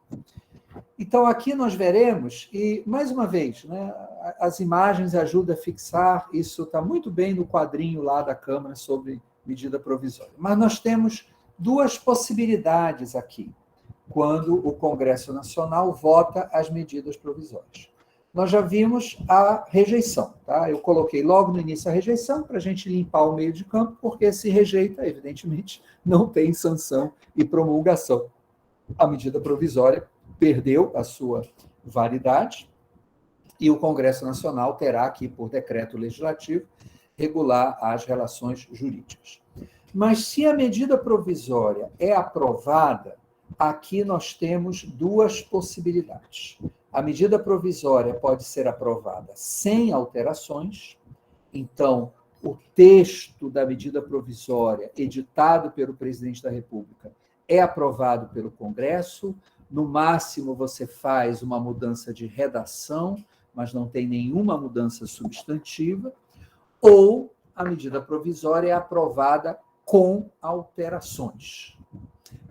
Então, aqui nós veremos, e, mais uma vez, né, as imagens ajudam a fixar, isso está muito bem no quadrinho lá da Câmara sobre medida provisória. Mas nós temos duas possibilidades aqui, quando o Congresso Nacional vota as medidas provisórias. Nós já vimos a rejeição, tá? Eu coloquei logo no início a rejeição para a gente limpar o meio de campo, porque se rejeita, evidentemente, não tem sanção e promulgação. A medida provisória perdeu a sua validade e o Congresso Nacional terá que, por decreto legislativo, regular as relações jurídicas. Mas se a medida provisória é aprovada, aqui nós temos duas possibilidades. A medida provisória pode ser aprovada sem alterações, então, o texto da medida provisória editado pelo presidente da República é aprovado pelo Congresso, no máximo você faz uma mudança de redação, mas não tem nenhuma mudança substantiva, ou a medida provisória é aprovada com alterações.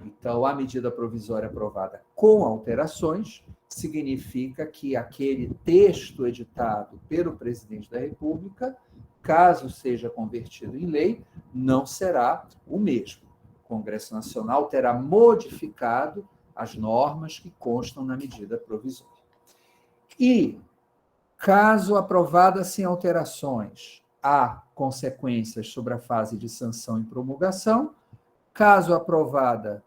Então, a medida provisória aprovada com alterações significa que aquele texto editado pelo presidente da República, caso seja convertido em lei, não será o mesmo. O Congresso Nacional terá modificado as normas que constam na medida provisória. E, caso aprovada sem alterações, há consequências sobre a fase de sanção e promulgação. Caso aprovada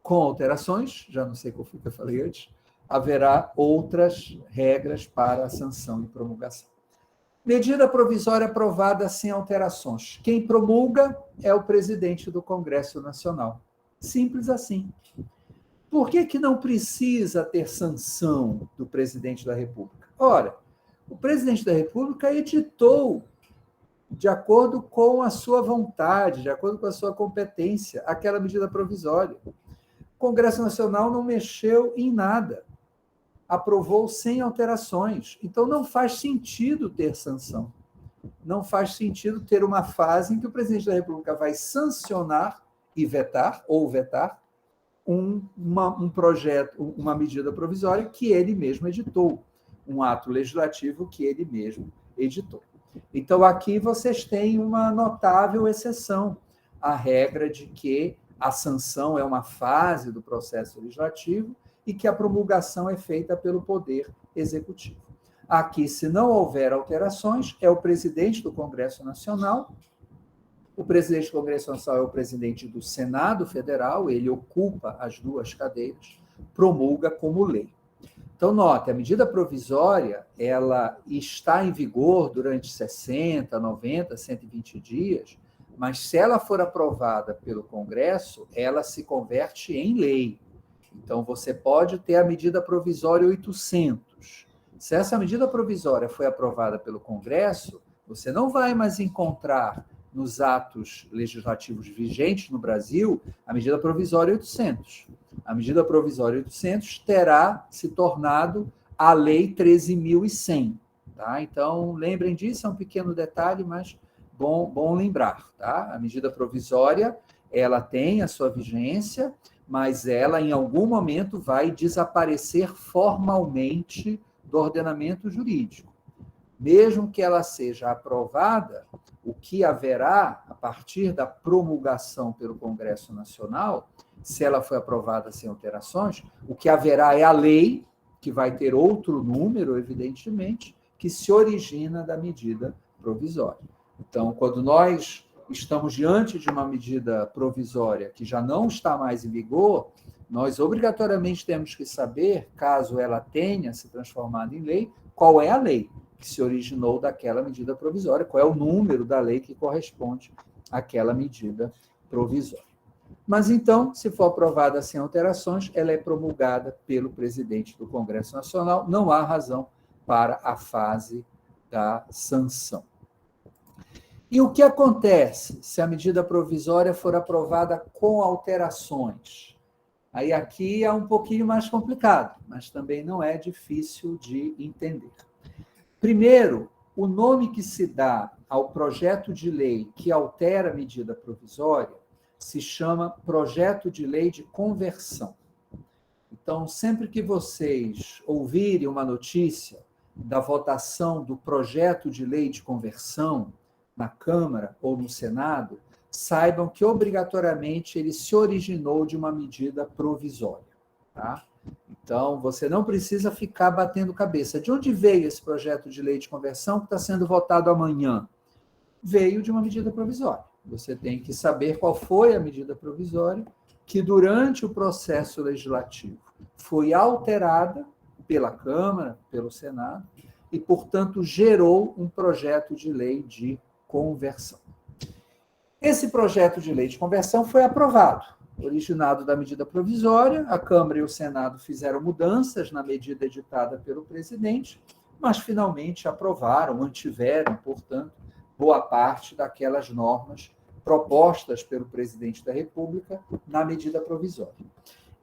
com alterações, já não sei qual foi que eu falei antes, haverá outras regras para a sanção e promulgação. Medida provisória aprovada sem alterações. Quem promulga é o presidente do Congresso Nacional. Simples assim. Por que não precisa ter sanção do presidente da República? Ora, o presidente da República editou, de acordo com a sua vontade, de acordo com a sua competência, aquela medida provisória. O Congresso Nacional não mexeu em nada, aprovou sem alterações. Então, não faz sentido ter sanção. Não faz sentido ter uma fase em que o presidente da República vai sancionar e vetar, ou vetar, um projeto, uma medida provisória que ele mesmo editou, um ato legislativo que ele mesmo editou. Então, aqui vocês têm uma notável exceção à regra de que a sanção é uma fase do processo legislativo e que a promulgação é feita pelo Poder Executivo. Aqui, se não houver alterações, é o presidente do Congresso Nacional. O presidente do Congresso Nacional é o presidente do Senado Federal, ele ocupa as duas cadeiras, promulga como lei. Então, note, a medida provisória ela está em vigor durante 60, 90, 120 dias, mas se ela for aprovada pelo Congresso, ela se converte em lei. Então, você pode ter a medida provisória 800. Se essa medida provisória foi aprovada pelo Congresso, você não vai mais encontrar nos atos legislativos vigentes no Brasil a medida provisória 800. A medida provisória 800 terá se tornado a Lei 13.100. Tá? Então, lembrem disso, é um pequeno detalhe, mas bom lembrar. Tá? A medida provisória ela tem a sua vigência, mas ela, em algum momento, vai desaparecer formalmente do ordenamento jurídico. Mesmo que ela seja aprovada, o que haverá, a partir da promulgação pelo Congresso Nacional, se ela foi aprovada sem alterações, o que haverá é a lei, que vai ter outro número, evidentemente, que se origina da medida provisória. Então, quando nós estamos diante de uma medida provisória que já não está mais em vigor, nós obrigatoriamente temos que saber, caso ela tenha se transformado em lei, qual é a lei que se originou daquela medida provisória, qual é o número da lei que corresponde àquela medida provisória. Mas, então, se for aprovada sem alterações, ela é promulgada pelo presidente do Congresso Nacional, não há razão para a fase da sanção. E o que acontece se a medida provisória for aprovada com alterações? Aí aqui é um pouquinho mais complicado, mas também não é difícil de entender. Primeiro, o nome que se dá ao projeto de lei que altera a medida provisória se chama projeto de lei de conversão. Então, sempre que vocês ouvirem uma notícia da votação do projeto de lei de conversão na Câmara ou no Senado, saibam que, obrigatoriamente, ele se originou de uma medida provisória. Tá? Então, você não precisa ficar batendo cabeça. De onde veio esse projeto de lei de conversão que está sendo votado amanhã? Veio de uma medida provisória. Você tem que saber qual foi a medida provisória que, durante o processo legislativo, foi alterada pela Câmara, pelo Senado, e, portanto, gerou um projeto de lei de conversão. Esse projeto de lei de conversão foi aprovado, originado da medida provisória. A Câmara e o Senado fizeram mudanças na medida editada pelo presidente, mas finalmente aprovaram, mantiveram, portanto, boa parte daquelas normas propostas pelo presidente da República na medida provisória.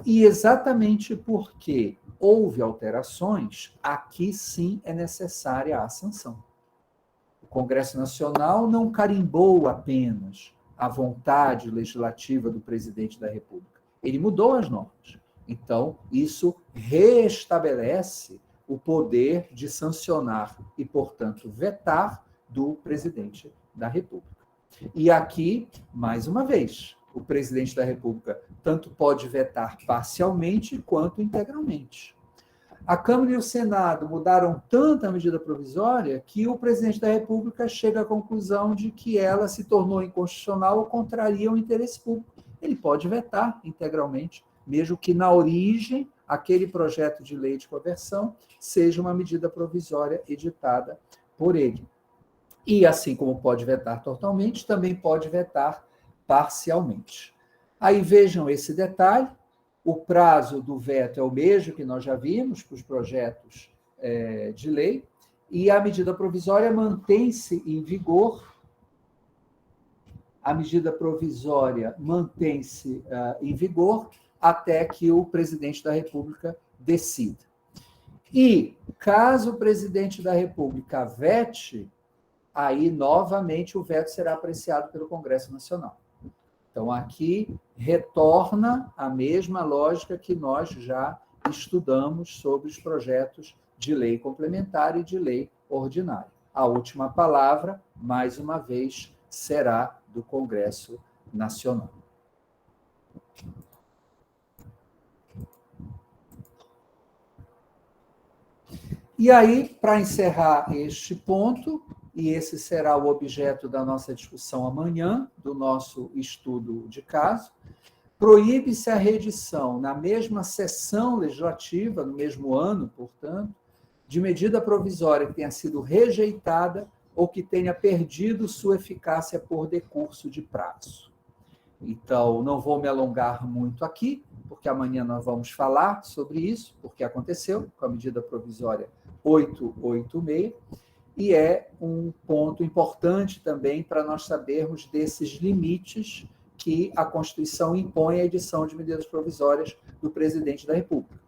E exatamente porque houve alterações, aqui sim é necessária a sanção. O Congresso Nacional não carimbou apenas a vontade legislativa do presidente da República. Ele mudou as normas. Então, isso restabelece o poder de sancionar e, portanto, vetar do presidente da República. E aqui, mais uma vez, o presidente da República tanto pode vetar parcialmente quanto integralmente. A Câmara e o Senado mudaram tanto a medida provisória que o presidente da República chega à conclusão de que ela se tornou inconstitucional ou contraria o interesse público. Ele pode vetar integralmente, mesmo que na origem aquele projeto de lei de conversão seja uma medida provisória editada por ele. E assim como pode vetar totalmente, também pode vetar parcialmente. Aí vejam esse detalhe. O prazo do veto é o mesmo que nós já vimos para os projetos de lei, e a medida provisória mantém-se em vigor. A medida provisória mantém-se em vigor até que o presidente da República decida. E, caso o presidente da República vete, aí, novamente, o veto será apreciado pelo Congresso Nacional. Então, aqui retorna a mesma lógica que nós já estudamos sobre os projetos de lei complementar e de lei ordinária. A última palavra, mais uma vez, será do Congresso Nacional. E aí, para encerrar este ponto, e esse será o objeto da nossa discussão amanhã, do nosso estudo de caso, proíbe-se a reedição, na mesma sessão legislativa, no mesmo ano, portanto, de medida provisória que tenha sido rejeitada ou que tenha perdido sua eficácia por decurso de prazo. Então, não vou me alongar muito aqui, porque amanhã nós vamos falar sobre isso, porque aconteceu com a medida provisória 886, e é um ponto importante também para nós sabermos desses limites que a Constituição impõe à edição de medidas provisórias do presidente da República.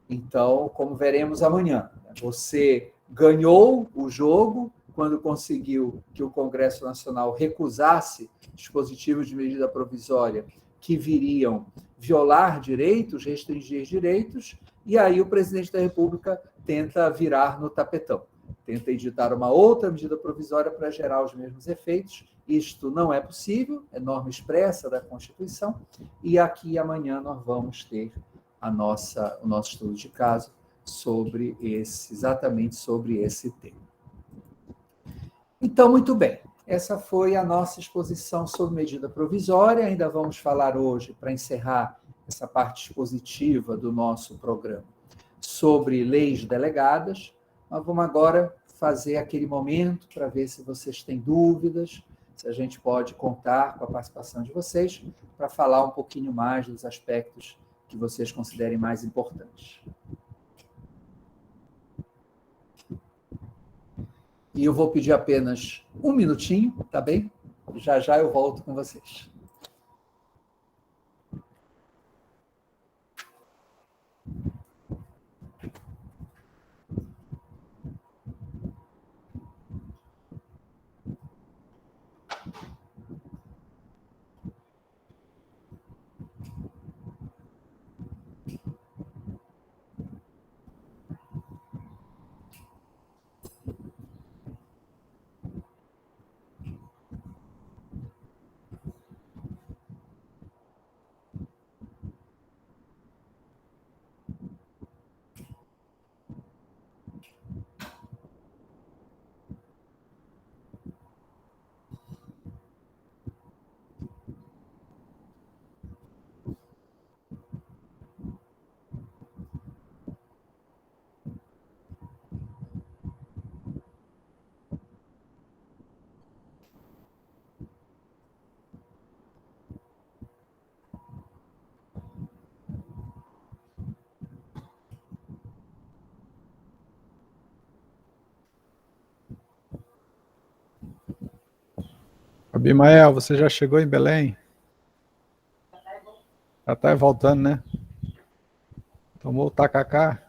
Então, como veremos amanhã, você ganhou o jogo quando conseguiu que o Congresso Nacional recusasse dispositivos de medida provisória que viriam violar direitos, restringir direitos, e aí o presidente da República tenta virar no tapetão. Tenta editar uma outra medida provisória para gerar os mesmos efeitos. Isto não é possível, é norma expressa da Constituição, e aqui amanhã nós vamos ter o nosso estudo de caso exatamente sobre esse tema. Então, muito bem, essa foi a nossa exposição sobre medida provisória. Ainda vamos falar hoje, para encerrar essa parte expositiva do nosso programa, sobre leis delegadas. Nós vamos agora fazer aquele momento para ver se vocês têm dúvidas, se a gente pode contar com a participação de vocês para falar um pouquinho mais dos aspectos que vocês considerem mais importantes. E eu vou pedir apenas um minutinho, tá bem? Já já eu volto com vocês. Abimael, você já chegou em Belém? Já está voltando, né? Tomou o tacacá?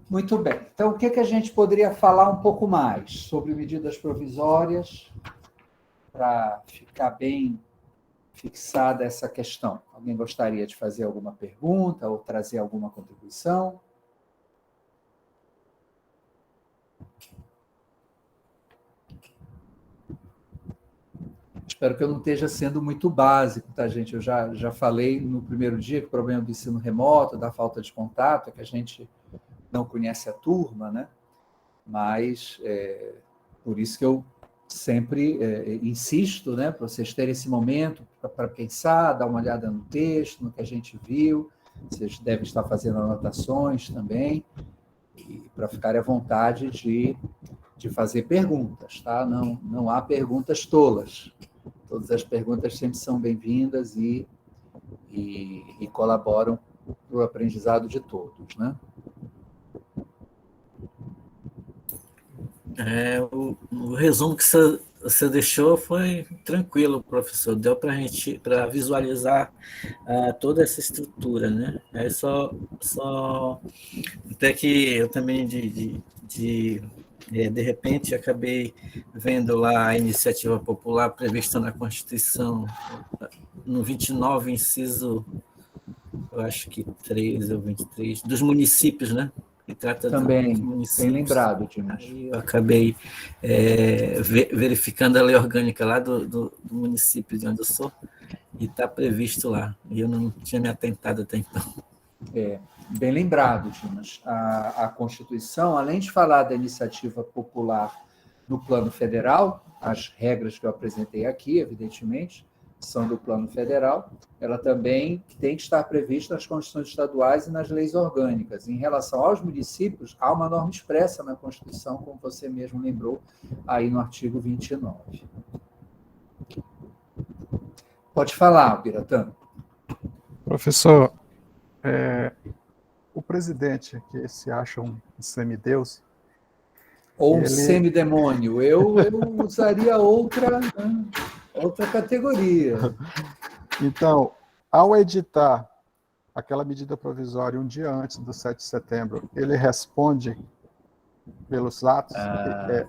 Muito bem. Então, o que a gente poderia falar um pouco mais sobre medidas provisórias para ficar bem fixada essa questão? Alguém gostaria de fazer alguma pergunta ou trazer alguma contribuição? Espero que eu não esteja sendo muito básico, tá, gente? Eu já falei no primeiro dia que o problema do ensino remoto, da falta de contato, é que a gente não conhece a turma, né? Mas por isso que eu sempre insisto, né, para vocês terem esse momento para pensar, dar uma olhada no texto, no que a gente viu. Vocês devem estar fazendo anotações também, e para ficarem à vontade de fazer perguntas, tá? Não há perguntas tolas. Todas as perguntas sempre são bem-vindas e colaboram para o aprendizado de todos, né? O resumo que você deixou foi tranquilo, professor. Deu para a gente para visualizar toda essa estrutura, né? Aí só até que eu também de repente acabei vendo lá a iniciativa popular prevista na Constituição no 29, inciso, eu acho que 13 ou 23, dos municípios, né? Que trata Também, dos bem municípios. lembrado, Dimas. Aí eu acabei verificando a lei orgânica lá do município de onde eu sou, e está previsto lá. E eu não tinha me atentado até então. Bem lembrado, Dimas. A Constituição, além de falar da iniciativa popular no plano federal, as regras que eu apresentei aqui, evidentemente, são do plano federal, ela também tem que estar prevista nas constituições estaduais e nas leis orgânicas. Em relação aos municípios, há uma norma expressa na Constituição, como você mesmo lembrou, aí no artigo 29. Pode falar, Biratã. Professor, o presidente, que se acha um semideus... Ou um semidemônio. Eu usaria outra categoria. Então, ao editar aquela medida provisória um dia antes do 7 de setembro, ele responde pelos atos,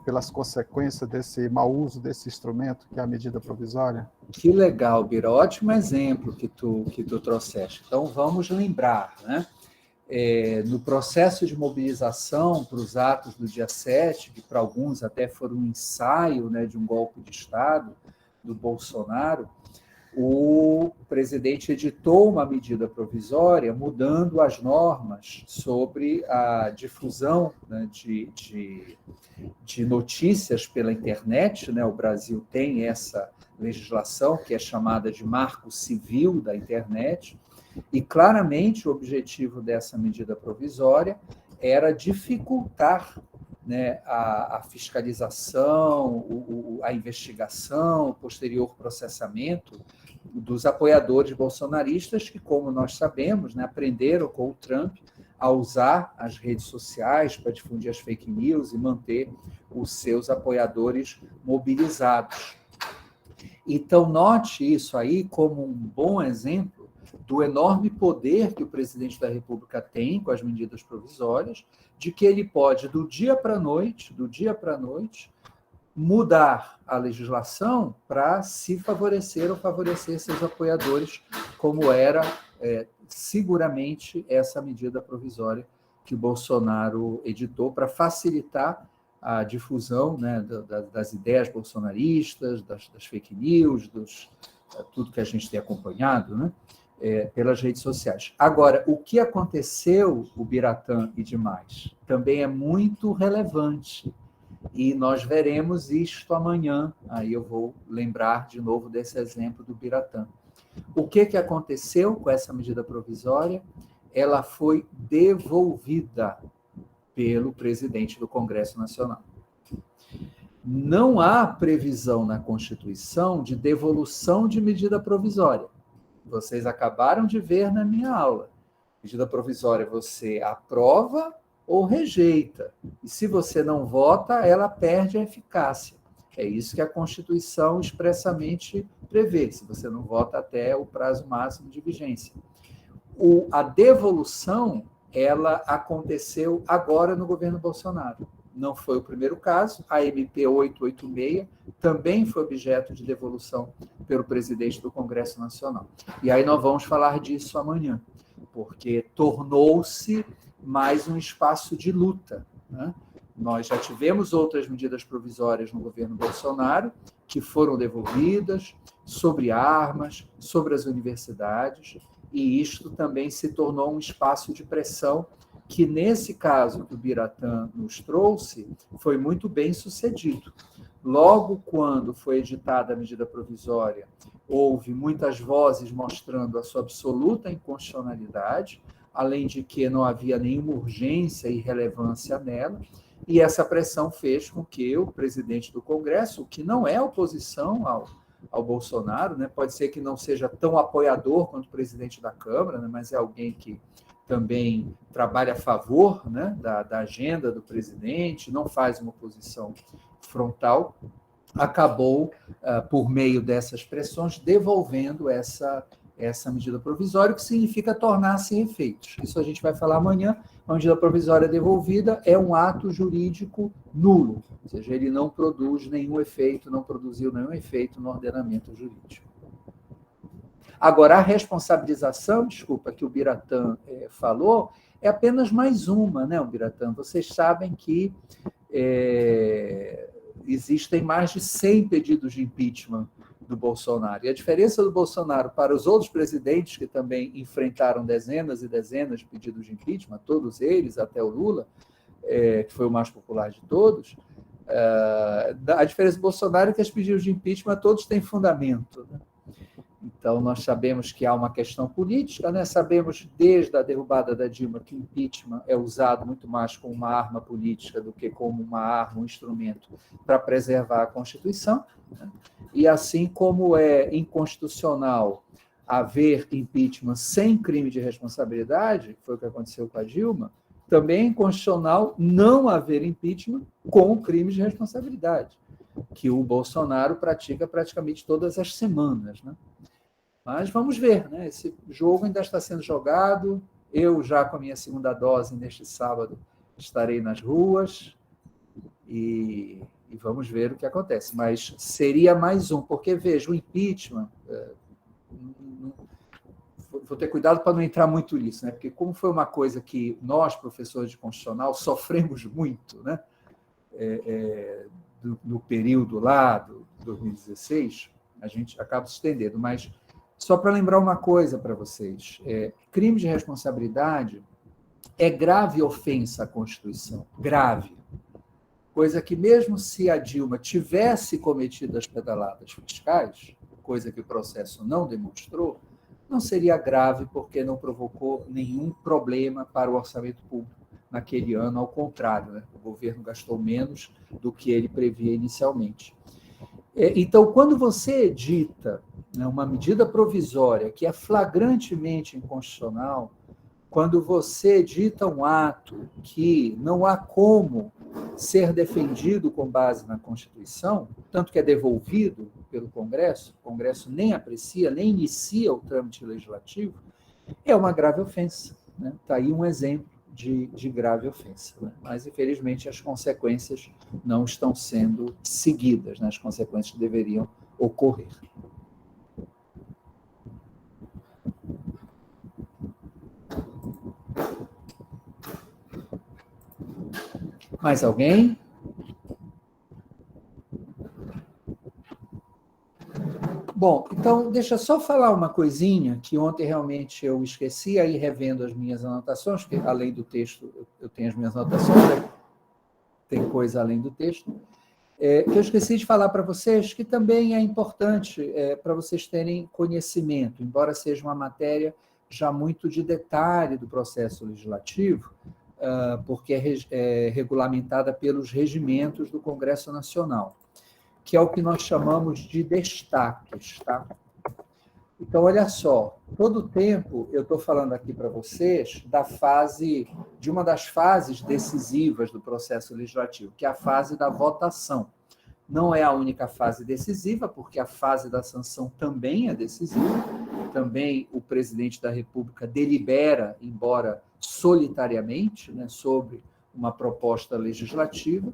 pelas consequências desse mau uso desse instrumento, que é a medida provisória? Que legal, Bira. Ótimo exemplo que tu trouxeste. Então, vamos lembrar, né? No processo de mobilização para os atos do dia 7, que para alguns até foram um ensaio, né, de um golpe de Estado do Bolsonaro, o presidente editou uma medida provisória mudando as normas sobre a difusão, né, de notícias pela internet, né? O Brasil tem essa legislação que é chamada de Marco Civil da Internet, e claramente o objetivo dessa medida provisória era dificultar, né, a fiscalização, a investigação, o posterior processamento dos apoiadores bolsonaristas que, como nós sabemos, né, aprenderam com o Trump a usar as redes sociais para difundir as fake news e manter os seus apoiadores mobilizados. Então, note isso aí como um bom exemplo do enorme poder que o presidente da República tem com as medidas provisórias, de que ele pode, do dia para a noite, mudar a legislação para se favorecer ou favorecer seus apoiadores, como era seguramente essa medida provisória que o Bolsonaro editou para facilitar a difusão, né, das ideias bolsonaristas, das fake news, tudo que a gente tem acompanhado, né, pelas redes sociais. Agora, o que aconteceu, o Biratã e demais, também é muito relevante, e nós veremos isto amanhã. Aí eu vou lembrar de novo desse exemplo do Biratã. O que aconteceu com essa medida provisória? ela foi devolvida pelo presidente do Congresso Nacional. Não há previsão na Constituição de devolução de medida provisória. Vocês acabaram de ver na minha aula. Medida provisória você aprova ou rejeita. E se você não vota, ela perde a eficácia. É isso que a Constituição expressamente prevê, se você não vota até o prazo máximo de vigência. A devolução, ela aconteceu agora no governo Bolsonaro. Não foi o primeiro caso, a MP 886 também foi objeto de devolução pelo presidente do Congresso Nacional. E aí nós vamos falar disso amanhã, porque tornou-se mais um espaço de luta, né? Nós já tivemos outras medidas provisórias no governo Bolsonaro que foram devolvidas sobre armas, sobre as universidades, e isto também se tornou um espaço de pressão que, nesse caso que o Biratã nos trouxe, foi muito bem sucedido. Logo quando foi editada a medida provisória, houve muitas vozes mostrando a sua absoluta inconstitucionalidade, além de que não havia nenhuma urgência e relevância nela, e essa pressão fez com que o presidente do Congresso, que não é oposição ao Bolsonaro, né, pode ser que não seja tão apoiador quanto o presidente da Câmara, né, mas é alguém que também trabalha a favor, né, da agenda do presidente, não faz uma oposição frontal, acabou, por meio dessas pressões, devolvendo essa medida provisória, o que significa tornar sem efeitos. Isso a gente vai falar amanhã. A medida provisória devolvida é um ato jurídico nulo, ou seja, ele não produz nenhum efeito, não produziu nenhum efeito no ordenamento jurídico. Agora, a responsabilização, desculpa, que o Biratã falou, é apenas mais uma, né, o Biratã? Vocês sabem que existem mais de 100 pedidos de impeachment do Bolsonaro. E a diferença do Bolsonaro para os outros presidentes que também enfrentaram dezenas e dezenas de pedidos de impeachment, todos eles, até o Lula, que foi o mais popular de todos, a diferença do Bolsonaro é que os pedidos de impeachment todos têm fundamento, né? Então, nós sabemos que há uma questão política, né? Sabemos desde a derrubada da Dilma que o impeachment é usado muito mais como uma arma política do que como uma arma, um instrumento para preservar a Constituição, né? E assim como é inconstitucional haver impeachment sem crime de responsabilidade, que foi o que aconteceu com a Dilma, também é inconstitucional não haver impeachment com crime de responsabilidade, que o Bolsonaro pratica praticamente todas as semanas, né? Mas vamos ver, né? Esse jogo ainda está sendo jogado. Eu, já com a minha segunda dose, neste sábado, estarei nas ruas e vamos ver o que acontece. Mas seria mais um, porque, veja, o impeachment... Vou ter cuidado para não entrar muito nisso, né? Porque como foi uma coisa que nós, professores de constitucional, sofremos muito, né? No período lá, do 2016, a gente acaba se estendendo, mas... Só para lembrar uma coisa para vocês, crime de responsabilidade é grave ofensa à Constituição, grave. Coisa que mesmo se a Dilma tivesse cometido as pedaladas fiscais, coisa que o processo não demonstrou, não seria grave porque não provocou nenhum problema para o orçamento público naquele ano, ao contrário, né? O governo gastou menos do que ele previa inicialmente. Então, quando você edita uma medida provisória que é flagrantemente inconstitucional, quando você edita um ato que não há como ser defendido com base na Constituição, tanto que é devolvido pelo Congresso, o Congresso nem aprecia, nem inicia o trâmite legislativo, é uma grave ofensa, né? Está aí um exemplo de grave ofensa, né? Mas, infelizmente, as consequências não estão sendo seguidas, né? As consequências que deveriam ocorrer. Mais alguém? Bom, então, deixa eu só falar uma coisinha que ontem realmente eu esqueci, aí revendo as minhas anotações, porque além do texto eu tenho as minhas anotações, tem coisa além do texto, que eu esqueci de falar para vocês, que também é importante para vocês terem conhecimento, embora seja uma matéria já muito de detalhe do processo legislativo, porque é regulamentada pelos regimentos do Congresso Nacional, que é o que nós chamamos de destaques, tá? Então, olha só, todo o tempo eu estou falando aqui para vocês de uma das fases decisivas do processo legislativo, que é a fase da votação. Não é a única fase decisiva, porque a fase da sanção também é decisiva. Também o presidente da República delibera, embora solitariamente, né, sobre uma proposta legislativa.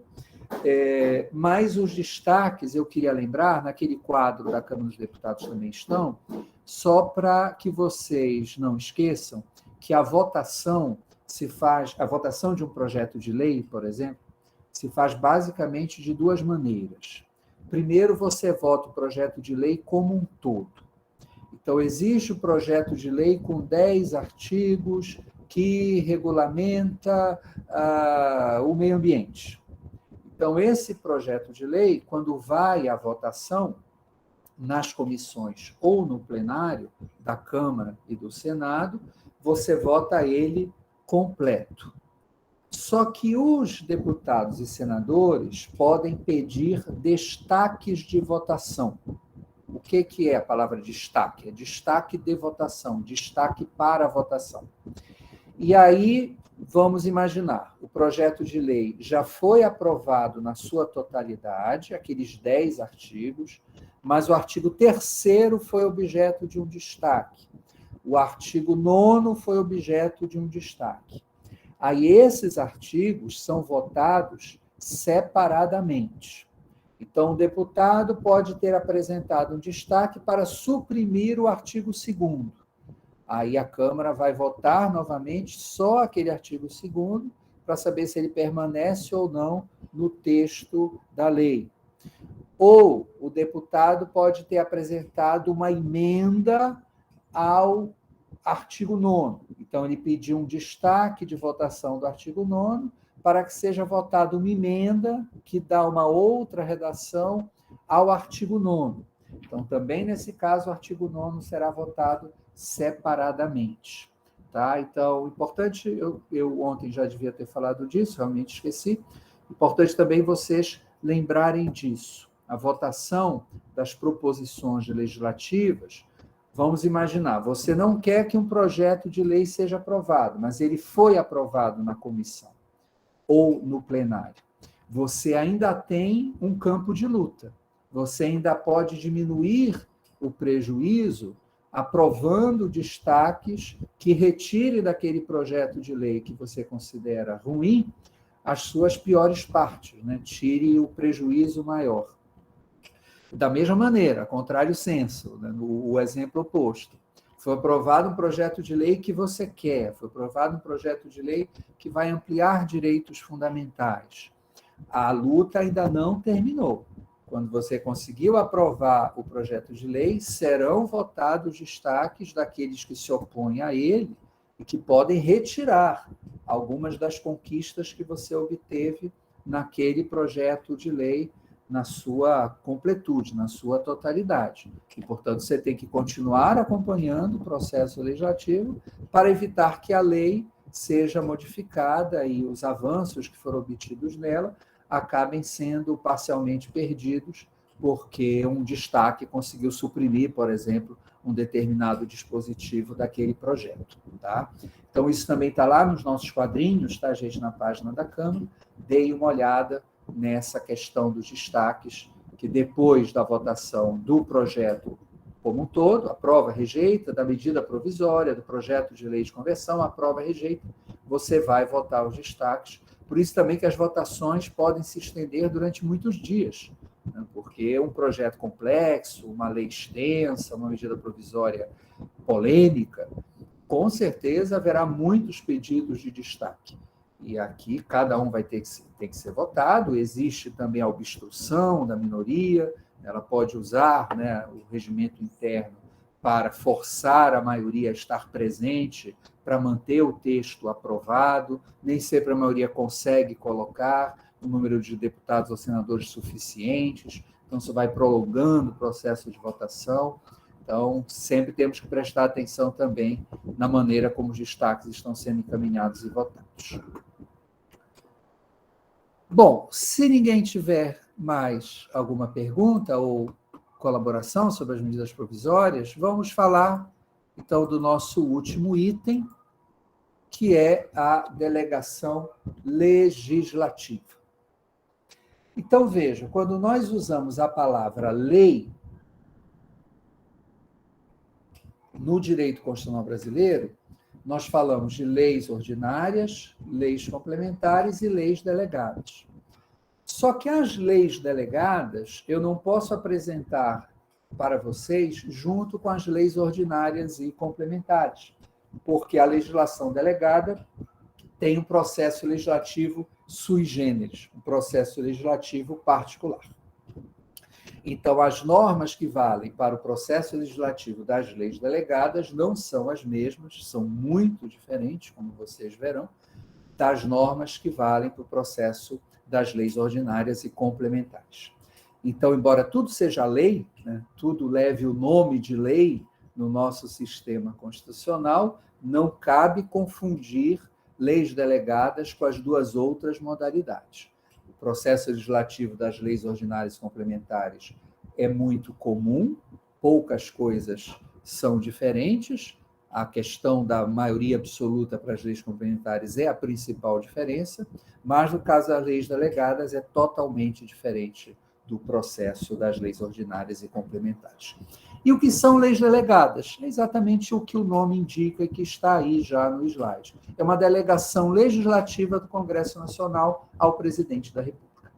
Mas os destaques, eu queria lembrar, naquele quadro da Câmara dos Deputados também estão, só para que vocês não esqueçam que a votação de um projeto de lei, por exemplo, se faz basicamente de duas maneiras. Primeiro, você vota o projeto de lei como um todo. Então, existe o projeto de lei com 10 artigos que regulamenta o meio ambiente. Então, esse projeto de lei, quando vai à votação nas comissões ou no plenário da Câmara e do Senado, você vota ele completo. Só que os deputados e senadores podem pedir destaques de votação. O que é a palavra destaque? É destaque de votação, destaque para a votação. E aí, vamos imaginar, o projeto de lei já foi aprovado na sua totalidade, aqueles 10 artigos, mas o artigo 3º foi objeto de um destaque. O artigo 9º foi objeto de um destaque. Aí esses artigos são votados separadamente. Então, o deputado pode ter apresentado um destaque para suprimir o artigo 2º. Aí a Câmara vai votar novamente só aquele artigo 2º para saber se ele permanece ou não no texto da lei. Ou o deputado pode ter apresentado uma emenda ao artigo 9º. Então, ele pediu um destaque de votação do artigo 9º para que seja votada uma emenda que dá uma outra redação ao artigo 9º. Então, também nesse caso, o artigo 9º será votado separadamente. Tá? Então, importante, eu ontem já devia ter falado disso, realmente esqueci. Importante também vocês lembrarem disso. A votação das proposições legislativas, vamos imaginar, você não quer que um projeto de lei seja aprovado, mas ele foi aprovado na comissão ou no plenário. Você ainda tem um campo de luta. Você ainda pode diminuir o prejuízo aprovando destaques que retire daquele projeto de lei que você considera ruim as suas piores partes, né? Tire o prejuízo maior. Da mesma maneira, contrário senso, né? O exemplo oposto. Foi aprovado um projeto de lei que você quer, foi aprovado um projeto de lei que vai ampliar direitos fundamentais. A luta ainda não terminou. Quando você conseguiu aprovar o projeto de lei, serão votados destaques daqueles que se opõem a ele e que podem retirar algumas das conquistas que você obteve naquele projeto de lei na sua completude, na sua totalidade. E, portanto, você tem que continuar acompanhando o processo legislativo para evitar que a lei seja modificada e os avanços que foram obtidos nela acabem sendo parcialmente perdidos, porque um destaque conseguiu suprimir, por exemplo, um determinado dispositivo daquele projeto. Tá? Então, isso também está lá nos nossos quadrinhos, tá, gente, na página da Câmara. Deem uma olhada nessa questão dos destaques, que depois da votação do projeto como um todo, aprova, rejeita, da medida provisória, do projeto de lei de conversão, aprova, rejeita, você vai votar os destaques. Por isso também que as votações podem se estender durante muitos dias, né? Porque um projeto complexo, uma lei extensa, uma medida provisória polêmica, com certeza haverá muitos pedidos de destaque. E aqui cada um vai ter que ser votado. Existe também a obstrução da minoria, ela pode usar, né, o regimento interno para forçar a maioria a estar presente, para manter o texto aprovado. Nem sempre a maioria consegue colocar o número de deputados ou senadores suficientes, então isso vai prolongando o processo de votação. Então, sempre temos que prestar atenção também na maneira como os destaques estão sendo encaminhados e votados. Bom, se ninguém tiver mais alguma pergunta ou colaboração sobre as medidas provisórias, vamos falar, então, do nosso último item, que é a delegação legislativa. Então, veja, quando nós usamos a palavra lei no direito constitucional brasileiro, nós falamos de leis ordinárias, leis complementares e leis delegadas. Só que as leis delegadas eu não posso apresentar para vocês junto com as leis ordinárias e complementares, porque a legislação delegada tem um processo legislativo sui generis, um processo legislativo particular. Então, as normas que valem para o processo legislativo das leis delegadas não são as mesmas, são muito diferentes, como vocês verão, das normas que valem para o processo das leis ordinárias e complementares. Então, embora tudo seja lei, né, tudo leve o nome de lei no nosso sistema constitucional, não cabe confundir leis delegadas com as duas outras modalidades. O processo legislativo das leis ordinárias e complementares é muito comum, poucas coisas são diferentes, a questão da maioria absoluta para as leis complementares é a principal diferença, mas no caso das leis delegadas é totalmente diferente do processo das leis ordinárias e complementares. E o que são leis delegadas? É exatamente o que o nome indica e que está aí já no slide. É uma delegação legislativa do Congresso Nacional ao presidente da República.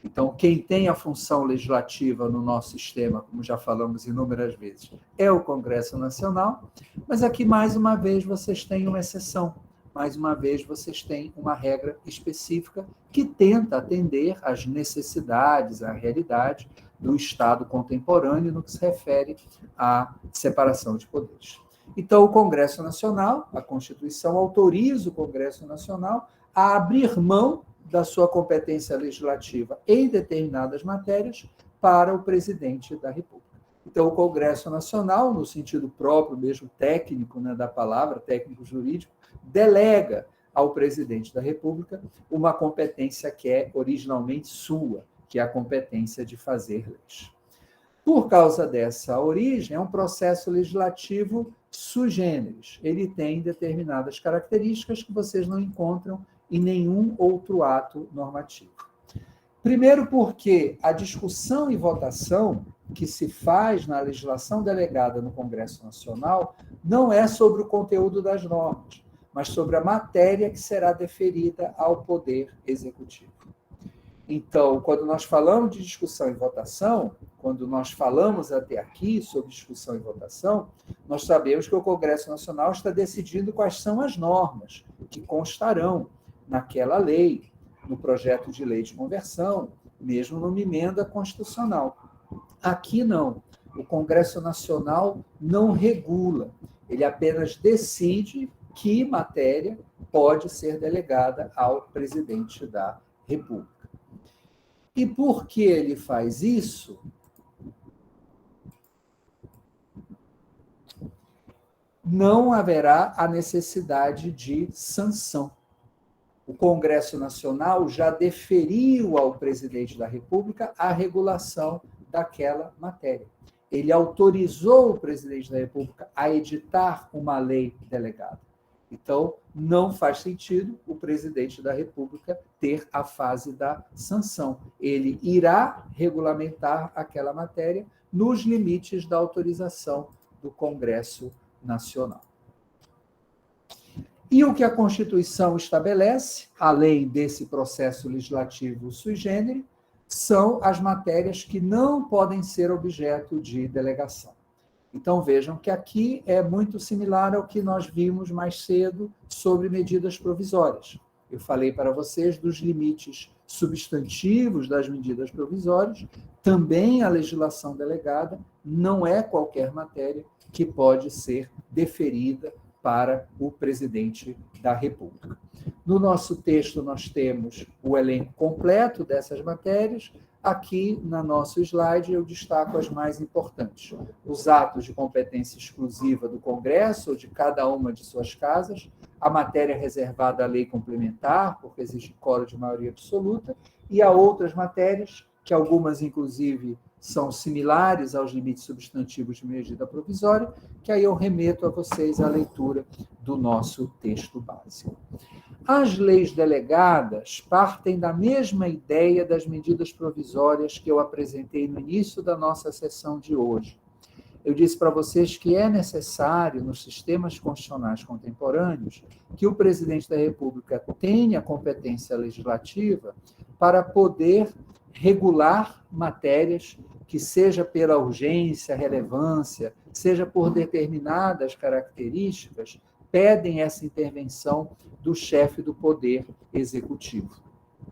Então, quem tem a função legislativa no nosso sistema, como já falamos inúmeras vezes, é o Congresso Nacional, mas aqui, mais uma vez, vocês têm uma exceção. Mais uma vez, vocês têm uma regra específica que tenta atender às necessidades, à realidade do Estado contemporâneo no que se refere à separação de poderes. Então, o Congresso Nacional, a Constituição autoriza o Congresso Nacional a abrir mão da sua competência legislativa em determinadas matérias para o presidente da República. Então, o Congresso Nacional, no sentido próprio, mesmo técnico, né, da palavra, técnico-jurídico, delega ao presidente da República uma competência que é originalmente sua, que é a competência de fazer leis. Por causa dessa origem, é um processo legislativo sui generis. Ele tem determinadas características que vocês não encontram em nenhum outro ato normativo. Primeiro porque a discussão e votação que se faz na legislação delegada no Congresso Nacional não é sobre o conteúdo das normas, mas sobre a matéria que será deferida ao Poder Executivo. Então, quando nós falamos de discussão e votação, quando nós falamos até aqui sobre discussão e votação, nós sabemos que o Congresso Nacional está decidindo quais são as normas que constarão naquela lei, no projeto de lei de conversão, mesmo numa emenda constitucional. Aqui não. O Congresso Nacional não regula, ele apenas decide que matéria pode ser delegada ao presidente da República. E por que ele faz isso? Não haverá a necessidade de sanção. O Congresso Nacional já deferiu ao presidente da República a regulação daquela matéria. Ele autorizou o presidente da República a editar uma lei delegada. Então, não faz sentido o presidente da República ter a fase da sanção. Ele irá regulamentar aquela matéria nos limites da autorização do Congresso Nacional. E o que a Constituição estabelece, além desse processo legislativo sui generis, são as matérias que não podem ser objeto de delegação. Então, vejam que aqui é muito similar ao que nós vimos mais cedo sobre medidas provisórias. Eu falei para vocês dos limites substantivos das medidas provisórias, também a legislação delegada não é qualquer matéria que pode ser deferida para o presidente da República. No nosso texto, nós temos o elenco completo dessas matérias, Aqui, no nosso slide, eu destaco as mais importantes. Os atos de competência exclusiva do Congresso, ou de cada uma de suas casas, a matéria reservada à lei complementar, porque existe quórum de maioria absoluta, e há outras matérias, que algumas, inclusive, são similares aos limites substantivos de medida provisória, que aí eu remeto a vocês à leitura do nosso texto básico. As leis delegadas partem da mesma ideia das medidas provisórias que eu apresentei no início da nossa sessão de hoje. Eu disse para vocês que é necessário, nos sistemas constitucionais contemporâneos, que o presidente da República tenha competência legislativa para poder regular matérias que, seja pela urgência, relevância, seja por determinadas características, pedem essa intervenção do chefe do Poder Executivo.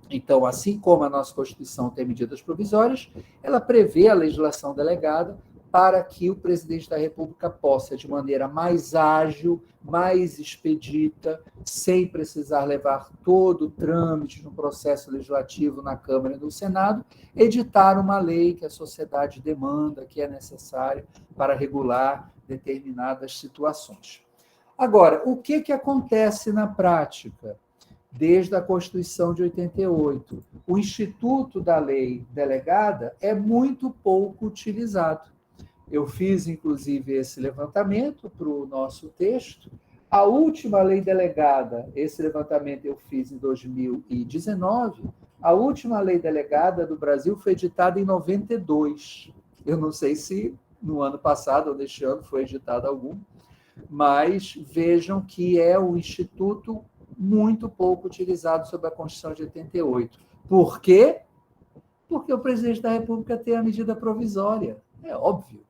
Então, assim como a nossa Constituição tem medidas provisórias, ela prevê a legislação delegada para que o presidente da República possa, de maneira mais ágil, mais expedita, sem precisar levar todo o trâmite no processo legislativo na Câmara e no Senado, editar uma lei que a sociedade demanda, que é necessária para regular determinadas situações. Agora, o que acontece na prática? Desde a Constituição de 88, o instituto da lei delegada é muito pouco utilizado. Eu fiz, inclusive, esse levantamento para o nosso texto. A última lei delegada, esse levantamento eu fiz em 2019, a última lei delegada do Brasil foi editada em 92. Eu não sei se no ano passado ou neste ano foi editada alguma, mas vejam que é um instituto muito pouco utilizado sob a Constituição de 88. Por quê? Porque o presidente da República tem a medida provisória. É óbvio.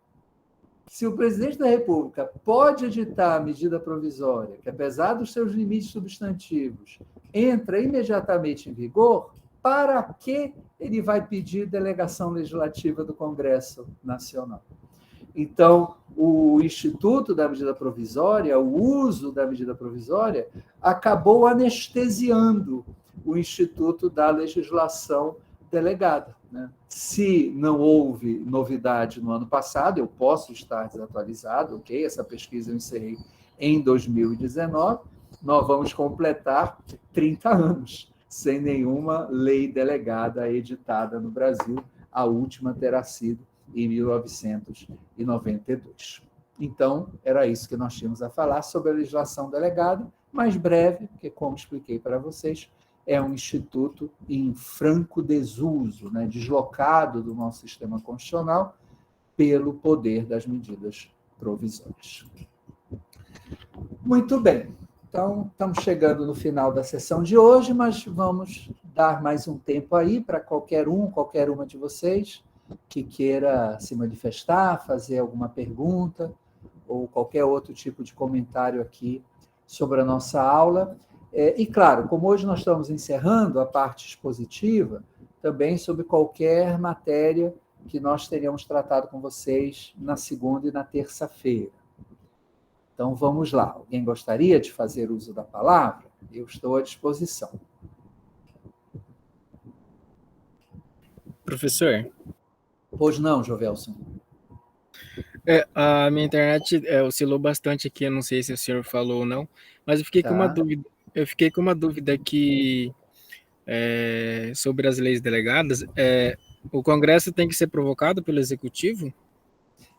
Se o presidente da República pode editar a medida provisória, que apesar dos seus limites substantivos, entra imediatamente em vigor, para que ele vai pedir delegação legislativa do Congresso Nacional? Então, o instituto da medida provisória, o uso da medida provisória, acabou anestesiando o instituto da legislação delegada. Né? Se não houve novidade no ano passado, eu posso estar desatualizado, ok? Essa pesquisa eu encerrei em 2019, nós vamos completar 30 anos sem nenhuma lei delegada editada no Brasil. A última terá sido em 1992. Então, era isso que nós tínhamos a falar sobre a legislação delegada, mais breve, porque, como expliquei para vocês, é um instituto em franco desuso, né, deslocado do nosso sistema constitucional pelo poder das medidas provisórias. Muito bem. Então, estamos chegando no final da sessão de hoje, mas vamos dar mais um tempo aí para qualquer uma de vocês que queira se manifestar, fazer alguma pergunta ou qualquer outro tipo de comentário aqui sobre a nossa aula. E, claro, como hoje nós estamos encerrando a parte expositiva, também sobre qualquer matéria que nós teríamos tratado com vocês na segunda e na terça-feira. Então, vamos lá. Alguém gostaria de fazer uso da palavra? Eu estou à disposição. Professor? Pois não, Jovelson. A minha internet oscilou bastante aqui, eu não sei se o senhor falou ou não, mas eu fiquei com uma dúvida. Eu fiquei com uma dúvida aqui sobre as leis delegadas. O Congresso tem que ser provocado pelo Executivo?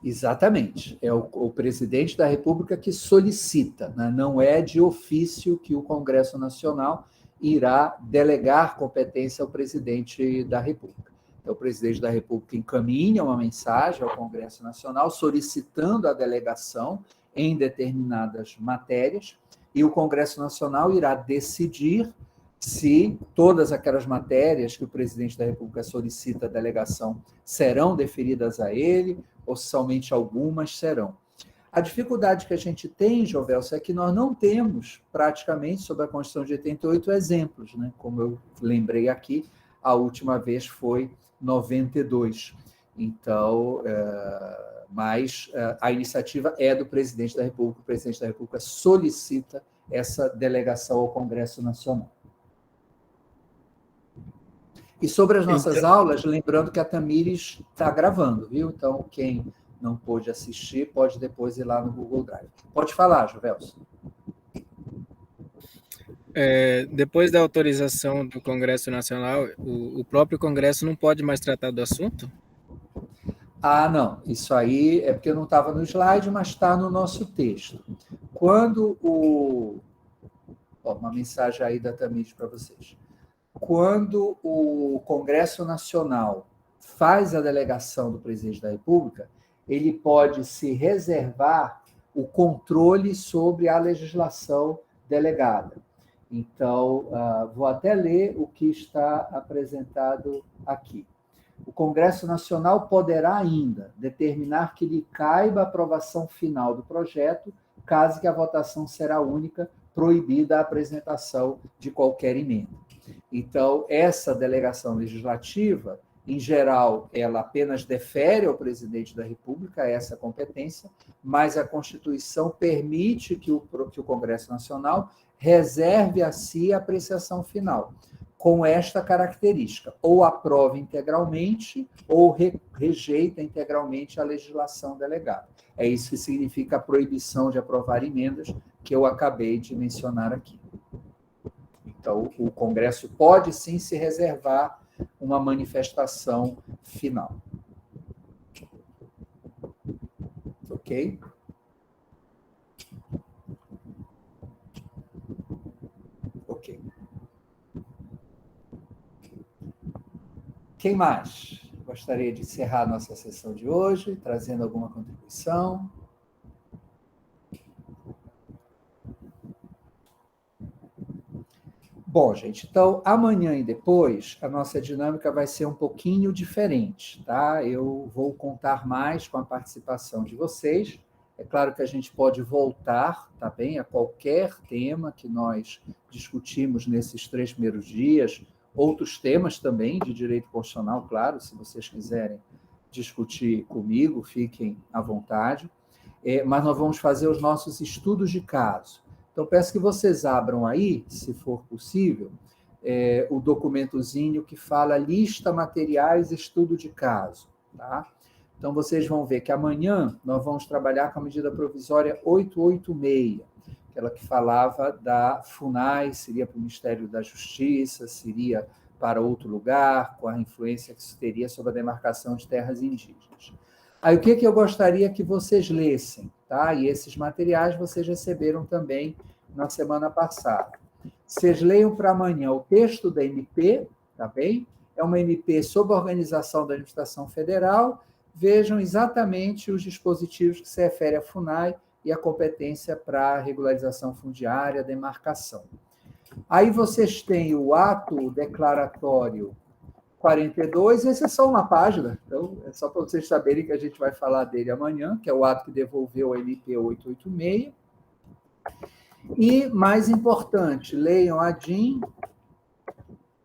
Exatamente. É o presidente da República que solicita, né? Não é de ofício que o Congresso Nacional irá delegar competência ao presidente da República. Então, o presidente da República encaminha uma mensagem ao Congresso Nacional solicitando a delegação em determinadas matérias, e o Congresso Nacional irá decidir se todas aquelas matérias que o presidente da República solicita a delegação serão deferidas a ele, ou somente algumas serão. A dificuldade que a gente tem, Jovelso, é que nós não temos, praticamente, sobre a Constituição de 88, exemplos, né? Como eu lembrei aqui, a última vez foi 92. Então, mas a iniciativa é do presidente da República, o presidente da República solicita essa delegação ao Congresso Nacional. E sobre as nossas aulas, lembrando que a Tamires está gravando, viu? Então, quem não pôde assistir, pode depois ir lá no Google Drive. Pode falar, Jovelson. Depois da autorização do Congresso Nacional, o próprio Congresso não pode mais tratar do assunto? Ah, não. Isso aí é porque não estava no slide, mas está no nosso texto. Quando uma mensagem aí da Tamires para vocês. Quando o Congresso Nacional faz a delegação do presidente da República, ele pode se reservar o controle sobre a legislação delegada. Então, vou até ler o que está apresentado aqui. O Congresso Nacional poderá ainda determinar que lhe caiba a aprovação final do projeto, caso que a votação será única, proibida a apresentação de qualquer emenda. Então, essa delegação legislativa, em geral, ela apenas defere ao presidente da República essa competência, mas a Constituição permite que o Congresso Nacional reserve a si a apreciação final, com esta característica: ou aprova integralmente ou rejeita integralmente a legislação delegada. É isso que significa a proibição de aprovar emendas que eu acabei de mencionar aqui. Então, o Congresso pode sim se reservar uma manifestação final. Ok? Ok. Quem mais gostaria de encerrar a nossa sessão de hoje, trazendo alguma contribuição? Bom, gente, então, amanhã e depois, a nossa dinâmica vai ser um pouquinho diferente, tá? Eu vou contar mais com a participação de vocês. É claro que a gente pode voltar, tá bem, a qualquer tema que nós discutimos nesses 3 primeiros dias, outros temas também de direito constitucional, claro, se vocês quiserem discutir comigo, fiquem à vontade. Mas nós vamos fazer os nossos estudos de caso. Então, peço que vocês abram aí, se for possível, o documentozinho que fala lista materiais estudo de caso. Tá? Então, vocês vão ver que amanhã nós vamos trabalhar com a medida provisória 886, aquela que falava da FUNAI, seria para o Ministério da Justiça, seria para outro lugar, com a influência que isso teria sobre a demarcação de terras indígenas. Aí, o que eu gostaria que vocês lessem, tá? E esses materiais vocês receberam também na semana passada. Vocês leiam para amanhã o texto da MP, tá bem? É uma MP sob a organização da Administração Federal. Vejam exatamente os dispositivos que se referem à FUNAI e a competência para a regularização fundiária, a demarcação. Aí vocês têm o ato declaratório 42, esse é só uma página, então é só para vocês saberem que a gente vai falar dele amanhã, que é o ato que devolveu a MP 886. E, mais importante, leiam a DIN,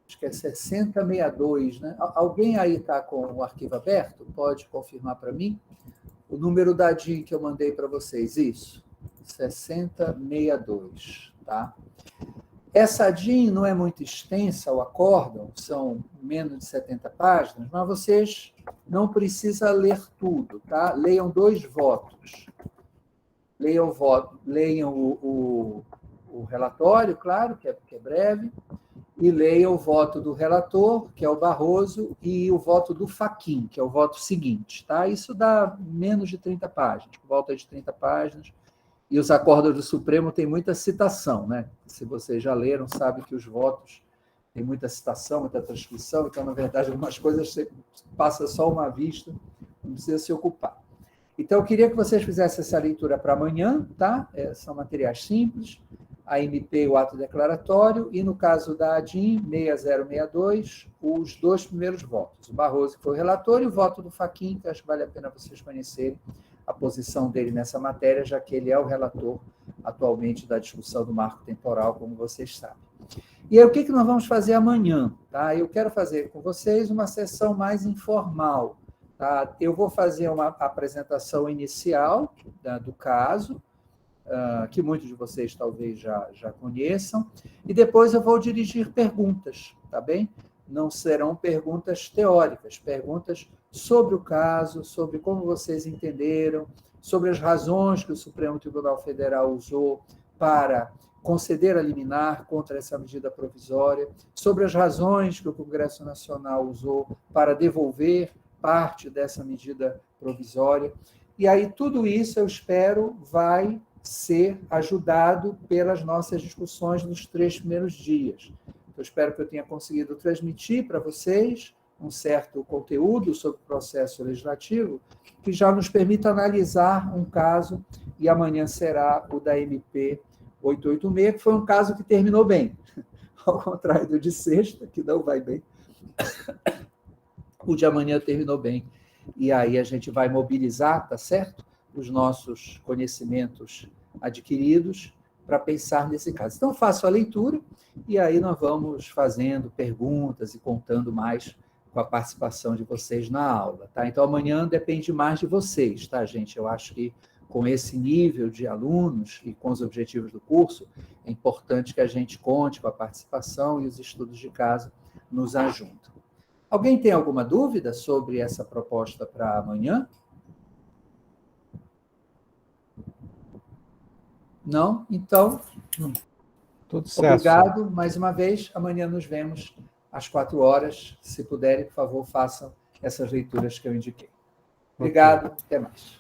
acho que é 6062, né? Alguém aí está com o arquivo aberto? Pode confirmar para mim? O número da DIN que eu mandei para vocês, isso, 6062, tá? Essa DIN não é muito extensa, o acórdão, são menos de 70 páginas, mas vocês não precisam ler tudo, tá? Leiam 2 votos. Leiam o relatório, claro, que é breve, e leiam o voto do relator, que é o Barroso, e o voto do Fachin, que é o voto seguinte, tá? Isso dá menos de 30 páginas, por volta de 30 páginas. E os acórdãos do Supremo têm muita citação, né? Se vocês já leram, sabem que os votos têm muita citação, muita transcrição, então, na verdade, algumas coisas você passa só uma vista, não precisa se ocupar. Então, eu queria que vocês fizessem essa leitura para amanhã, tá? São materiais simples, a MP, o ato declaratório, e no caso da ADIM, 6062, os 2 primeiros votos. O Barroso, que foi o relator, e o voto do Fachin, que acho que vale a pena vocês conhecerem a posição dele nessa matéria, já que ele é o relator atualmente da discussão do marco temporal, como vocês sabem. E aí, o que nós vamos fazer amanhã? Tá? Eu quero fazer com vocês uma sessão mais informal. Tá? Eu vou fazer uma apresentação inicial do caso, que muitos de vocês talvez já conheçam, e depois eu vou dirigir perguntas, tá bem? não serão perguntas teóricas, perguntas sobre o caso, sobre como vocês entenderam, sobre as razões que o Supremo Tribunal Federal usou para conceder a liminar contra essa medida provisória, sobre as razões que o Congresso Nacional usou para devolver parte dessa medida provisória. E aí tudo isso, eu espero, vai ser ajudado pelas nossas discussões nos 3 primeiros dias. Eu espero que eu tenha conseguido transmitir para vocês um certo conteúdo sobre o processo legislativo que já nos permita analisar um caso, e amanhã será o da MP 886, que foi um caso que terminou bem, ao contrário do de sexta, que não vai bem. O de amanhã terminou bem. E aí a gente vai mobilizar, tá certo? Os nossos conhecimentos adquiridos para pensar nesse caso. Então, faço a leitura e aí nós vamos fazendo perguntas e contando mais com a participação de vocês na aula, tá? Então, amanhã depende mais de vocês, tá, gente? Eu acho que com esse nível de alunos e com os objetivos do curso, é importante que a gente conte com a participação e os estudos de casa nos ajudam. Alguém tem alguma dúvida sobre essa proposta para amanhã? Não? Então, Tudo certo. Obrigado mais uma vez. Amanhã nos vemos às 4 horas. Se puderem, por favor, façam essas leituras que eu indiquei. Obrigado, até mais.